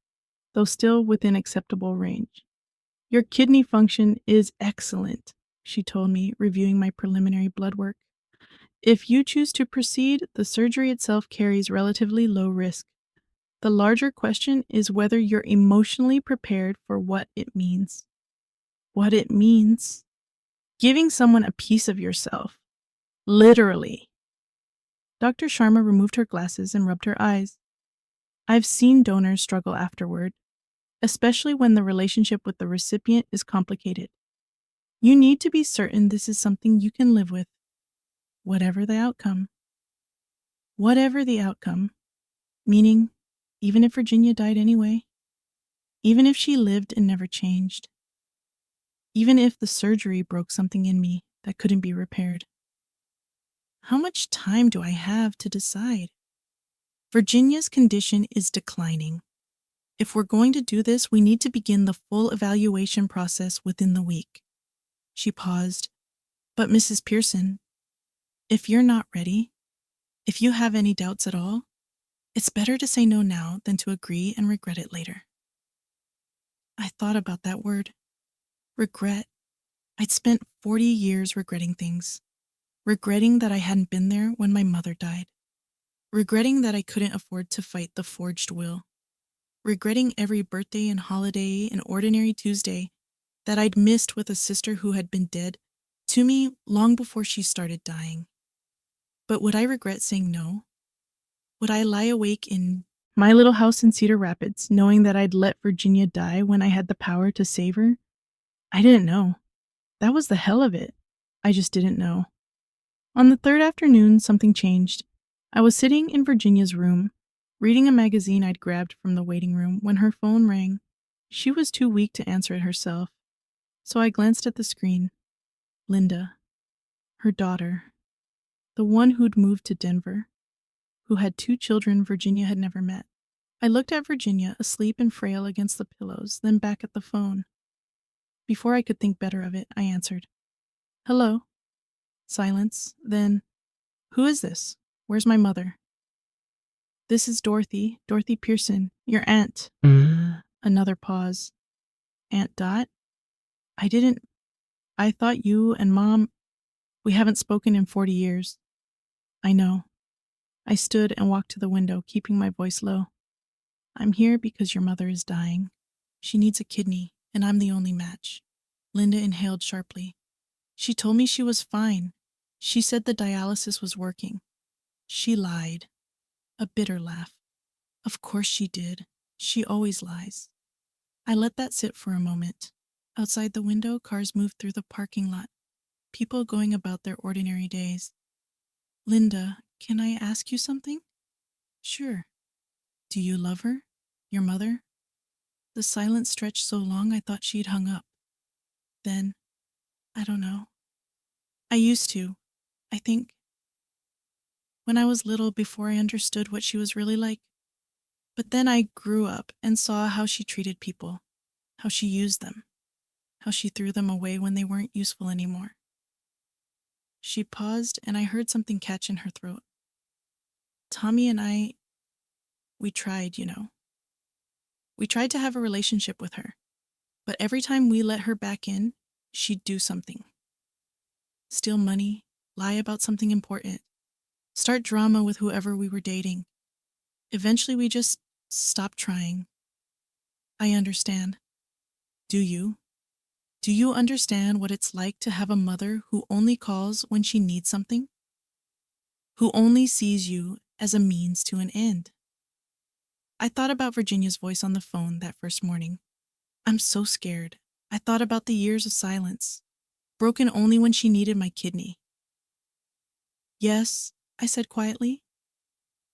A: though still within acceptable range. Your kidney function is excellent, she told me, reviewing my preliminary blood work. If you choose to proceed, the surgery itself carries relatively low risk. The larger question is whether you're emotionally prepared for what it means. what it means. Giving someone a piece of yourself. Literally. Dr. Sharma removed her glasses and rubbed her eyes. I've seen donors struggle afterward, especially when the relationship with the recipient is complicated. You need to be certain this is something you can live with, whatever the outcome. Whatever the outcome, meaning even if Virginia died anyway, even if she lived and never changed, even if the surgery broke something in me that couldn't be repaired. How much time do I have to decide? Virginia's condition is declining. If we're going to do this, we need to begin the full evaluation process within the week. She paused. But Mrs. Pearson, if you're not ready, if you have any doubts at all, it's better to say no now than to agree and regret it later. I thought about that word. Regret. I'd spent 40 years regretting things. Regretting that I hadn't been there when my mother died. Regretting that I couldn't afford to fight the forged will. Regretting every birthday and holiday and ordinary Tuesday that I'd missed with a sister who had been dead to me long before she started dying. But would I regret saying no? Would I lie awake in my little house in Cedar Rapids, knowing that I'd let Virginia die when I had the power to save her? I didn't know. That was the hell of it. I just didn't know. On the third afternoon, something changed. I was sitting in Virginia's room, reading a magazine I'd grabbed from the waiting room when her phone rang. She was too weak to answer it herself, so I glanced at the screen. Linda, her daughter, the one who'd moved to Denver, who had 2 children Virginia had never met. I looked at Virginia, asleep and frail against the pillows, then back at the phone. Before I could think better of it, I answered, "Hello." Silence. Then, "Who is this? Where's my mother?" "This is Dorothy Pearson, your aunt." Another pause. "Aunt Dot? I thought you and Mom, we haven't spoken in 40 years. I know." I stood and walked to the window, keeping my voice low. "I'm here because your mother is dying. She needs a kidney, and I'm the only match." Linda inhaled sharply. "She told me she was fine. She said the dialysis was working." She lied. A bitter laugh. "Of course she did. She always lies." I let that sit for a moment. Outside the window, cars moved through the parking lot, people going about their ordinary days. "Linda, can I ask you something?" "Sure." "Do you love her? Your mother?" The silence stretched so long I thought she'd hung up. Then, "I don't know. I used to, I think. When I was little, before I understood what she was really like. But then I grew up and saw how she treated people, how she used them, how she threw them away when they weren't useful anymore." She paused, and I heard something catch in her throat. "Tommy and I, we tried, you know. We tried to have a relationship with her, but every time we let her back in, she'd do something. Steal money, lie about something important, start drama with whoever we were dating. Eventually we just stopped trying. I understand. Do you? Do you understand what it's like to have a mother who only calls when she needs something? Who only sees you as a means to an end?" I thought about Virginia's voice on the phone that first morning. "I'm so scared." I thought about the years of silence, broken only when she needed my kidney. "Yes," I said quietly.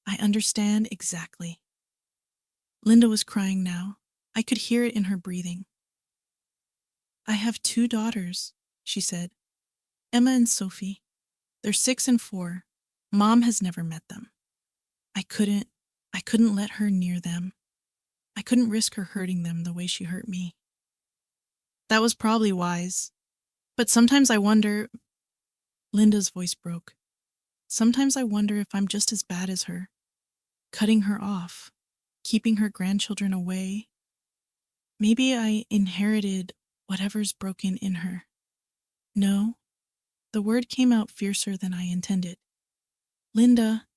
A: "I understand exactly." Linda was crying now. I could hear it in her breathing. "I have 2 daughters," she said. "Emma and Sophie. They're 6 and 4. Mom has never met them. I couldn't let her near them. I couldn't risk her hurting them the way she hurt me." That was probably wise. But sometimes I wonder, Linda's voice broke. "Sometimes I wonder if I'm just as bad as her, cutting her off, keeping her grandchildren away. Maybe I inherited whatever's broken in her." "No." The word came out fiercer than I intended. "Linda,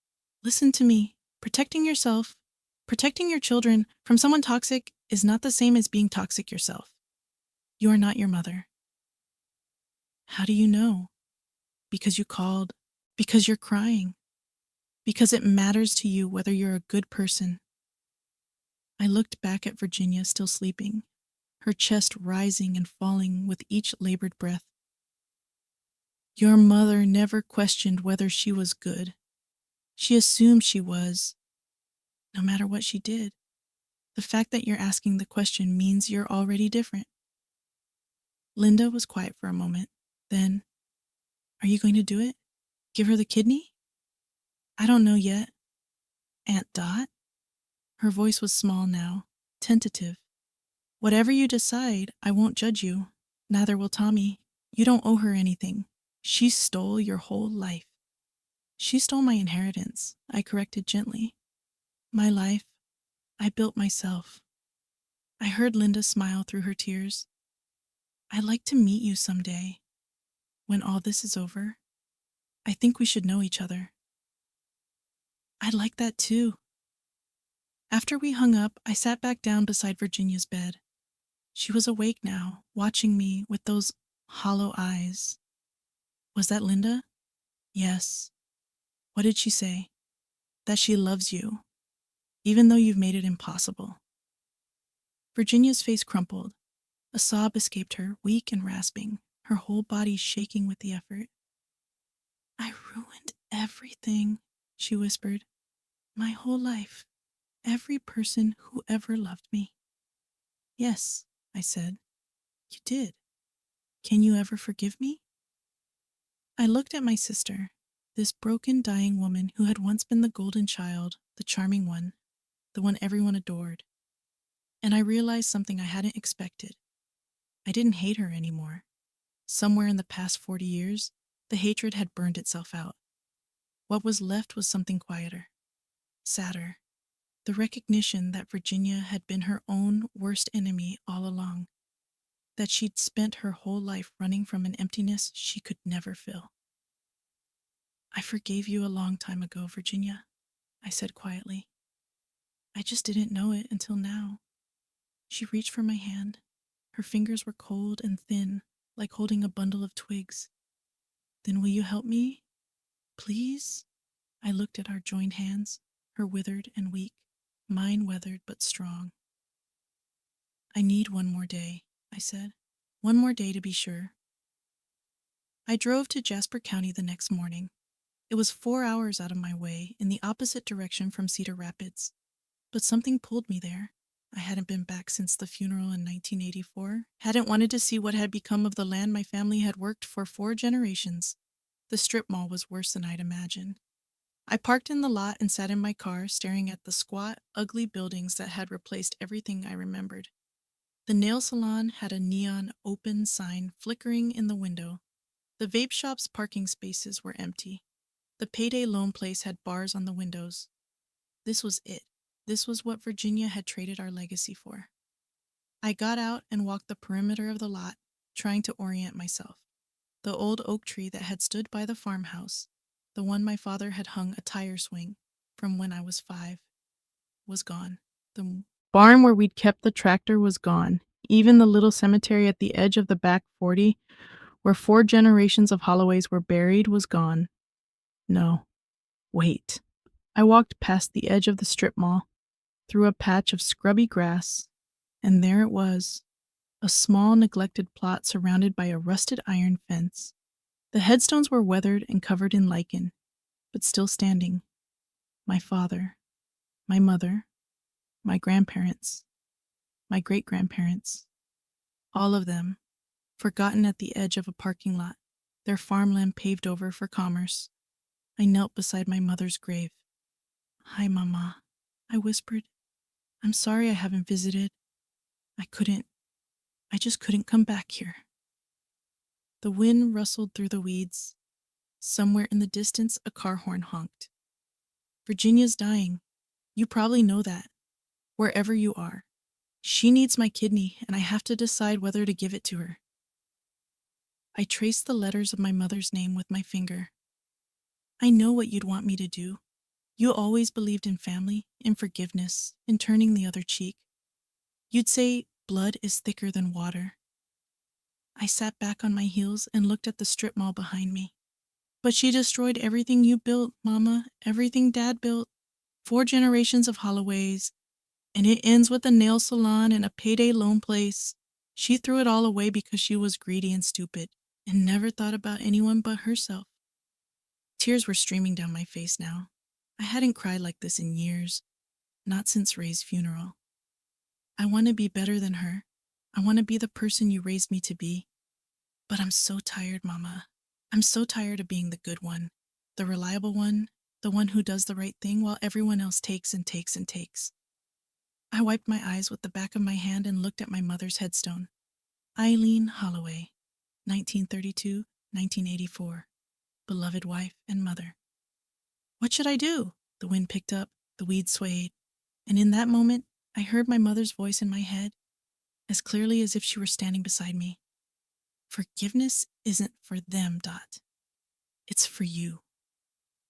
A: listen to me. Protecting yourself, protecting your children from someone toxic is not the same as being toxic yourself. You are not your mother. How do you know? Because you called. Because you're crying. Because it matters to you whether you're a good person. I looked back at Virginia still sleeping, her chest rising and falling with each labored breath. Your mother never questioned whether she was good. She assumed she was, no matter what she did. The fact that you're asking the question means you're already different. Linda was quiet for a moment. Then, are you going to do it? Give her the kidney? I don't know yet. Aunt Dot? Her voice was small now, tentative. Whatever you decide, I won't judge you. Neither will Tommy. You don't owe her anything. She stole your whole life. She stole my inheritance, I corrected gently. My life, I built myself. I heard Linda smile through her tears. I'd like to meet you someday. When all this is over, I think we should know each other. I'd like that too. After we hung up, I sat back down beside Virginia's bed. She was awake now, watching me with those hollow eyes. Was that Linda? Yes. What did she say? That she loves you, even though you've made it impossible. Virginia's face crumpled. A sob escaped her, weak and rasping, her whole body shaking with the effort. I ruined everything, she whispered. My whole life. Every person who ever loved me. Yes, I said. You did. Can you ever forgive me? I looked at my sister, this broken, dying woman who had once been the golden child, the charming one, the one everyone adored. And I realized something I hadn't expected. I didn't hate her anymore. Somewhere in the past 40 years, the hatred had burned itself out. What was left was something quieter, sadder. The recognition that Virginia had been her own worst enemy all along, that she'd spent her whole life running from an emptiness she could never fill. I forgave you a long time ago, Virginia, I said quietly. I just didn't know it until now. She reached for my hand. Her fingers were cold and thin, like holding a bundle of twigs. Then will you help me? Please? I looked at our joined hands, her withered and weak, mine weathered but strong. I need one more day, I said. One more day to be sure. I drove to Jasper County the next morning. It was 4 hours out of my way, in the opposite direction from Cedar Rapids. But something pulled me there. I hadn't been back since the funeral in 1984, hadn't wanted to see what had become of the land my family had worked for 4 generations. The strip mall was worse than I'd imagined. I parked in the lot and sat in my car, staring at the squat, ugly buildings that had replaced everything I remembered. The nail salon had a neon open sign flickering in the window. The vape shop's parking spaces were empty. The payday loan place had bars on the windows. This was it. This was what Virginia had traded our legacy for. I got out and walked the perimeter of the lot, trying to orient myself. The old oak tree that had stood by the farmhouse, the one my father had hung a tire swing from when I was 5, was gone. The barn where we'd kept the tractor was gone. Even the little cemetery at the edge of the back 40, where 4 generations of Holloways were buried, was gone. No. Wait. I walked past the edge of the strip mall, through a patch of scrubby grass, and there it was, a small neglected plot surrounded by a rusted iron fence. The headstones were weathered and covered in lichen, but still standing. My father, my mother, my grandparents, my great-grandparents, all of them, forgotten at the edge of a parking lot, their farmland paved over for commerce. I knelt beside my mother's grave. Hi, Mama, I whispered. I'm sorry I haven't visited. I just couldn't come back here. The wind rustled through the weeds. Somewhere in the distance, a car horn honked. Virginia's dying. You probably know that. Wherever you are. She needs my kidney, and I have to decide whether to give it to her. I traced the letters of my mother's name with my finger. I know what you'd want me to do. You always believed in family, in forgiveness, in turning the other cheek. You'd say blood is thicker than water. I sat back on my heels and looked at the strip mall behind me. But she destroyed everything you built, Mama, everything Dad built. 4 generations of Holloways, and it ends with a nail salon and a payday loan place. She threw it all away because she was greedy and stupid, and never thought about anyone but herself. Tears were streaming down my face now. I hadn't cried like this in years, not since Ray's funeral. I want to be better than her. I want to be the person you raised me to be. But I'm so tired, Mama. I'm so tired of being the good one, the reliable one, the one who does the right thing while everyone else takes and takes and takes. I wiped my eyes with the back of my hand and looked at my mother's headstone. Eileen Holloway, 1932-1984. Beloved wife and mother. What should I do? The wind picked up, the weeds swayed, and in that moment, I heard my mother's voice in my head, as clearly as if she were standing beside me. Forgiveness isn't for them, Dot. It's for you.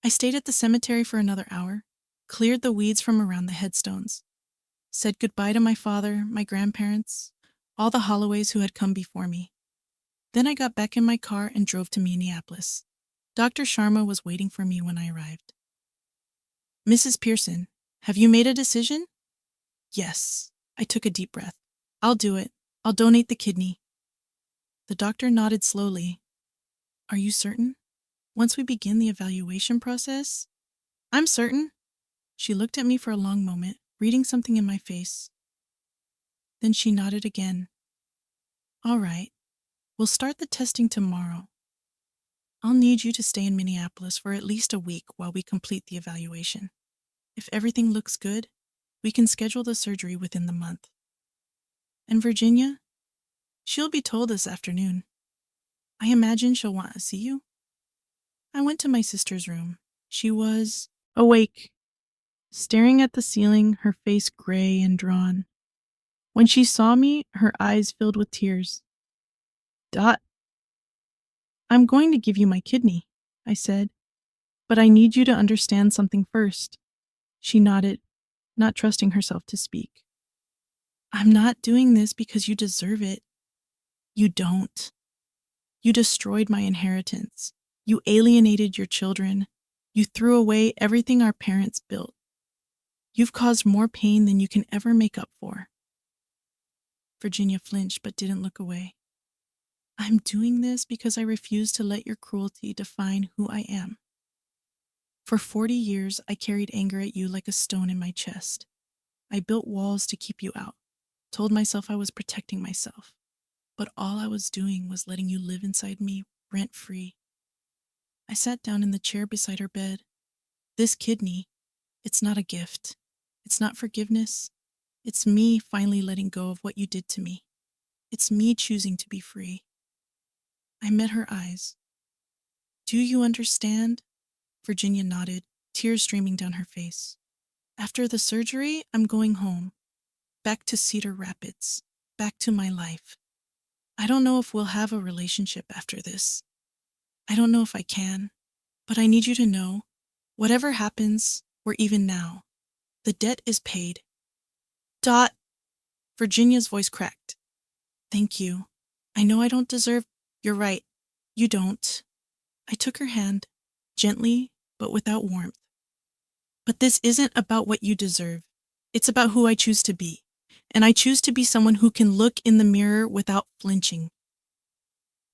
A: I stayed at the cemetery for another hour, cleared the weeds from around the headstones, said goodbye to my father, my grandparents, all the Holloways who had come before me. Then I got back in my car and drove to Minneapolis. Dr. Sharma was waiting for me when I arrived. Mrs. Pearson, have you made a decision? Yes. I took a deep breath. I'll do it. I'll donate the kidney. The doctor nodded slowly. Are you certain? Once we begin the evaluation process? I'm certain. She looked at me for a long moment, reading something in my face. Then she nodded again. All right. We'll start the testing tomorrow. I'll need you to stay in Minneapolis for at least a week while we complete the evaluation. If everything looks good, we can schedule the surgery within the month. And Virginia? She'll be told this afternoon. I imagine she'll want to see you. I went to my sister's room. She was awake, staring at the ceiling, her face gray and drawn. When she saw me, her eyes filled with tears. Dot, I'm going to give you my kidney, I said, but I need you to understand something first. She nodded, not trusting herself to speak. I'm not doing this because you deserve it. You don't. You destroyed my inheritance. You alienated your children. You threw away everything our parents built. You've caused more pain than you can ever make up for. Virginia flinched but didn't look away. I'm doing this because I refuse to let your cruelty define who I am. For 40 years, I carried anger at you like a stone in my chest. I built walls to keep you out, told myself I was protecting myself. But all I was doing was letting you live inside me, rent-free. I sat down in the chair beside her bed. This kidney, it's not a gift. It's not forgiveness. It's me finally letting go of what you did to me. It's me choosing to be free. I met her eyes. Do you understand? Virginia nodded, tears streaming down her face. After the surgery, I'm going home. Back to Cedar Rapids. Back to my life. I don't know if we'll have a relationship after this. I don't know if I can. But I need you to know, whatever happens, or even now, the debt is paid. Dot. Virginia's voice cracked. Thank you. I know I don't deserve. You're right. You don't. I took her hand, gently, but without warmth. But this isn't about what you deserve. It's about who I choose to be. And I choose to be someone who can look in the mirror without flinching.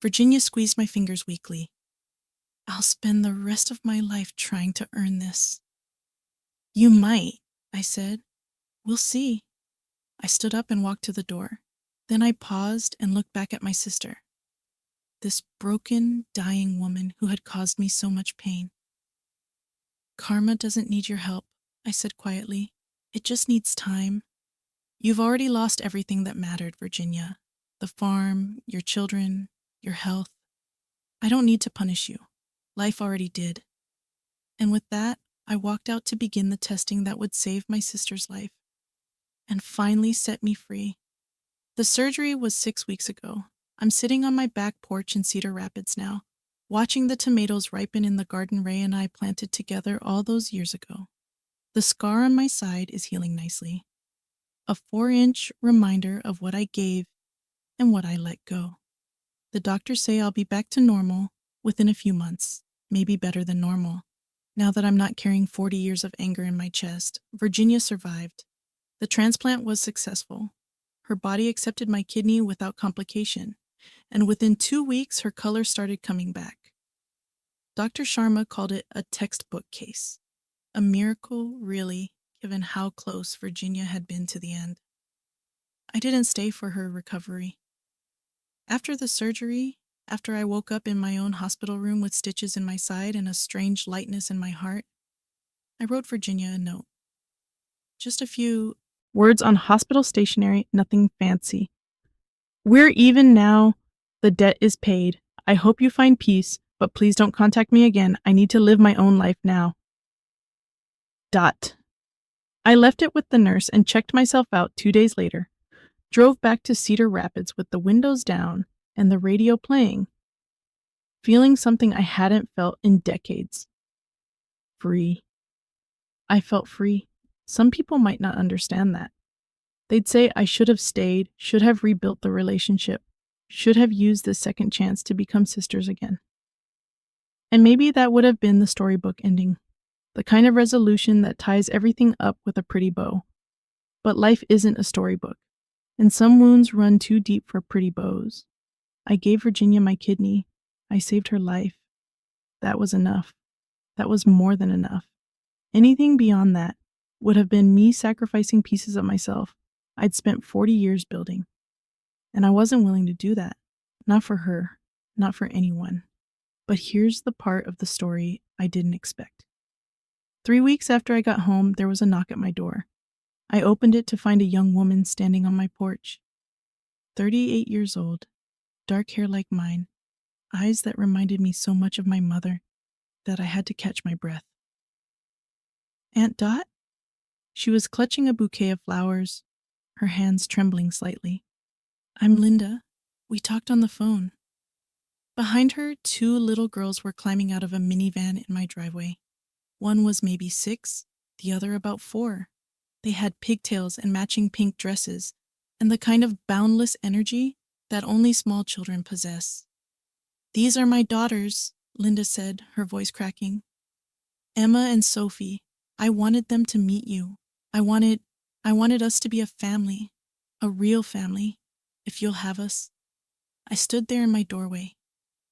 A: Virginia squeezed my fingers weakly. I'll spend the rest of my life trying to earn this. You might, I said. We'll see. I stood up and walked to the door. Then I paused and looked back at my sister. This broken, dying woman who had caused me so much pain. Karma doesn't need your help, I said quietly. It just needs time. You've already lost everything that mattered, Virginia. The farm, your children, your health. I don't need to punish you. Life already did. And with that, I walked out to begin the testing that would save my sister's life and finally set me free. The surgery was 6 weeks ago. I'm sitting on my back porch in Cedar Rapids now, watching the tomatoes ripen in the garden Ray and I planted together all those years ago. The scar on my side is healing nicely. A 4-inch reminder of what I gave and what I let go. The doctors say I'll be back to normal within a few months, maybe better than normal. Now that I'm not carrying 40 years of anger in my chest, Virginia survived. The transplant was successful. Her body accepted my kidney without complication, and within 2 weeks her color started coming back. Dr. Sharma called it a textbook case. A miracle, really, given how close Virginia had been to the end. I didn't stay for her recovery. After the surgery, after I woke up in my own hospital room with stitches in my side and a strange lightness in my heart, I wrote Virginia a note. Just a few words on hospital stationery, nothing fancy. We're even now. The debt is paid. I hope you find peace, but please don't contact me again. I need to live my own life now. Dot. I left it with the nurse and checked myself out 2 days later. Drove back to Cedar Rapids with the windows down and the radio playing, feeling something I hadn't felt in decades. Free. I felt free. Some people might not understand that. They'd say I should have stayed, should have rebuilt the relationship, should have used this second chance to become sisters again. And maybe that would have been the storybook ending, the kind of resolution that ties everything up with a pretty bow. But life isn't a storybook, and some wounds run too deep for pretty bows. I gave Virginia my kidney. I saved her life. That was enough. That was more than enough. Anything beyond that would have been me sacrificing pieces of myself I'd spent 40 years building. And I wasn't willing to do that. Not for her, not for anyone. But here's the part of the story I didn't expect. 3 weeks after I got home, there was a knock at my door. I opened it to find a young woman standing on my porch. 38 years old, dark hair like mine, eyes that reminded me so much of my mother that I had to catch my breath. Aunt Dot? She was clutching a bouquet of flowers, her hands trembling slightly. I'm Linda. We talked on the phone. Behind her, 2 little girls were climbing out of a minivan in my driveway. One was maybe 6, the other about 4. They had pigtails and matching pink dresses, and the kind of boundless energy that only small children possess. These are my daughters, Linda said, her voice cracking. Emma and Sophie. I wanted them to meet you. I wanted us to be a family, a real family, if you'll have us. I stood there in my doorway,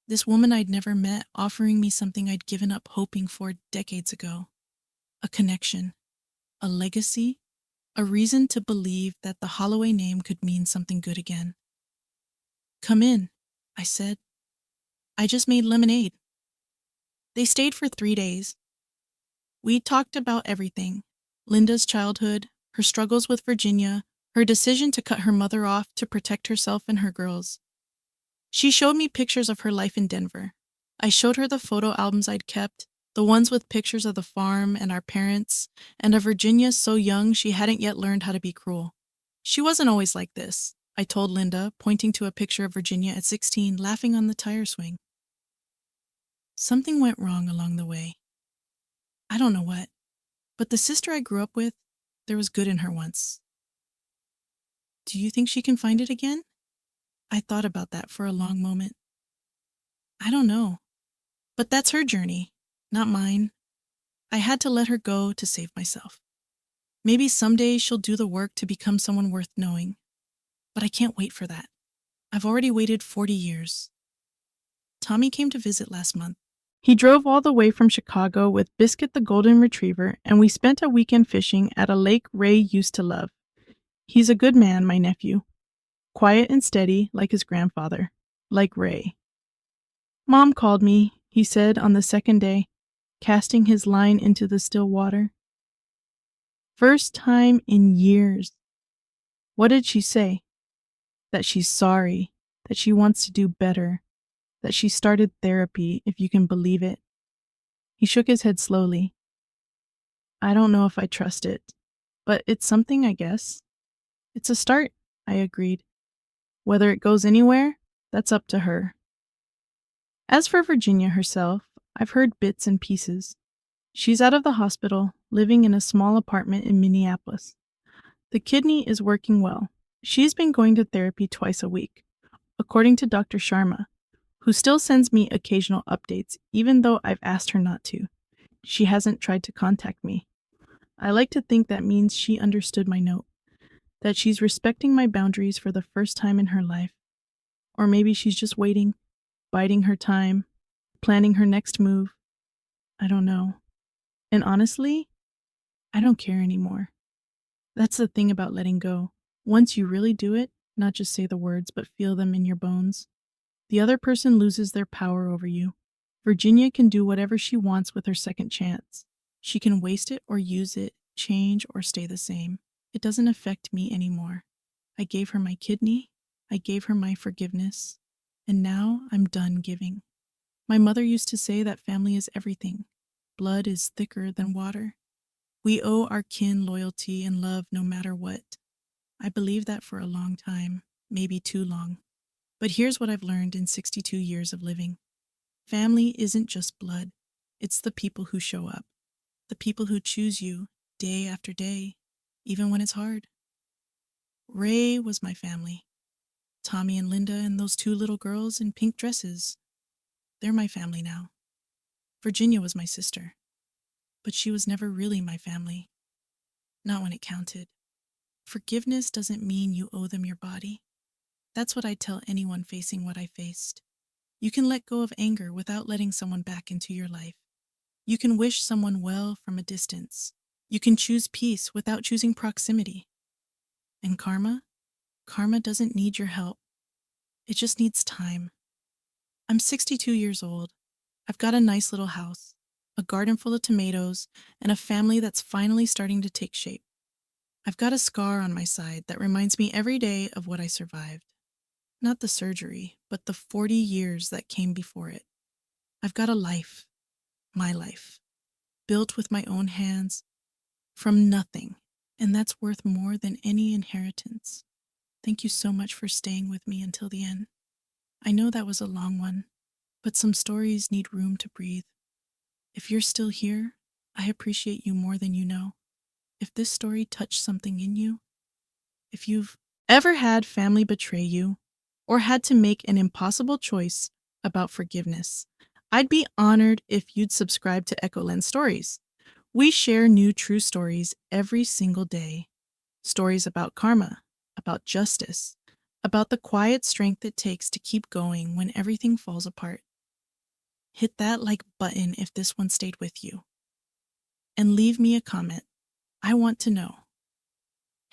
A: this woman I'd never met offering me something I'd given up hoping for decades ago. A connection, a legacy, a reason to believe that the Holloway name could mean something good again. Come in, I said. I just made lemonade. They stayed for 3 days. We talked about everything. Linda's childhood, her struggles with Virginia, her decision to cut her mother off to protect herself and her girls. She showed me pictures of her life in Denver. I showed her the photo albums I'd kept, the ones with pictures of the farm and our parents, and of Virginia so young she hadn't yet learned how to be cruel. She wasn't always like this, I told Linda, pointing to a picture of Virginia at 16 laughing on the tire swing. Something went wrong along the way. I don't know what, but the sister I grew up with, there was good in her once. Do you think she can find it again? I thought about that for a long moment. I don't know, but that's her journey, not mine. I had to let her go to save myself. Maybe someday she'll do the work to become someone worth knowing, but I can't wait for that. I've already waited 40 years. Tommy came to visit last month. He drove all the way from Chicago with Biscuit the golden retriever, and we spent a weekend fishing at a lake Ray used to love. He's a good man, my nephew. Quiet and steady, like his grandfather. Like Ray. Mom called me, he said on the second day, casting his line into the still water. First time in years. What did she say? That she's sorry, that she wants to do better, that she started therapy, if you can believe it. He shook his head slowly. I don't know if I trust it, but it's something, I guess. It's a start, I agreed. Whether it goes anywhere, that's up to her. As for Virginia herself, I've heard bits and pieces. She's out of the hospital, living in a small apartment in Minneapolis. The kidney is working well. She's been going to therapy twice a week, according to Dr. Sharma. who still sends me occasional updates, even though I've asked her not to. She hasn't tried to contact me. I like to think that means she understood my note, that she's respecting my boundaries for the first time in her life. Or maybe she's just waiting, biding her time, planning her next move. I don't know. And honestly, I don't care anymore. That's the thing about letting go. Once you really do it, not just say the words, but feel them in your bones, the other person loses their power over you. Virginia can do whatever she wants with her second chance. She can waste it or use it, change or stay the same. It doesn't affect me anymore. I gave her my kidney, I gave her my forgiveness, and now I'm done giving. My mother used to say that family is everything. Blood is thicker than water. We owe our kin loyalty and love no matter what. I believed that for a long time, maybe too long. But here's what I've learned in 62 years of living. Family isn't just blood. It's the people who show up. The people who choose you day after day, even when it's hard. Ray was my family. Tommy and Linda and those two little girls in pink dresses. They're my family now. Virginia was my sister. But she was never really my family. Not when it counted. Forgiveness doesn't mean you owe them your body. That's what I tell anyone facing what I faced. You can let go of anger without letting someone back into your life. You can wish someone well from a distance. You can choose peace without choosing proximity. And karma? Karma doesn't need your help. It just needs time. I'm 62 years old. I've got a nice little house, a garden full of tomatoes, and a family that's finally starting to take shape. I've got a scar on my side that reminds me every day of what I survived. Not the surgery, but the 40 years that came before it. I've got a life, my life, built with my own hands, from nothing, and that's worth more than any inheritance. Thank you so much for staying with me until the end. I know that was a long one, but some stories need room to breathe. If you're still here, I appreciate you more than you know. If this story touched something in you, if you've ever had family betray you, or had to make an impossible choice about forgiveness, I'd be honored if you'd subscribe to Echo Lens Stories. We share new true stories every single day. Stories about karma, about justice, about the quiet strength it takes to keep going when everything falls apart. Hit that like button if this one stayed with you. And leave me a comment. I want to know.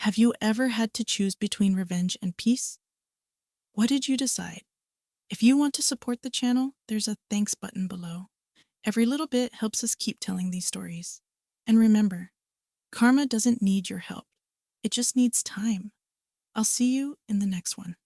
A: Have you ever had to choose between revenge and peace? What did you decide? If you want to support the channel, there's a thanks button below. Every little bit helps us keep telling these stories. And remember, karma doesn't need your help. It just needs time. I'll see you in the next one.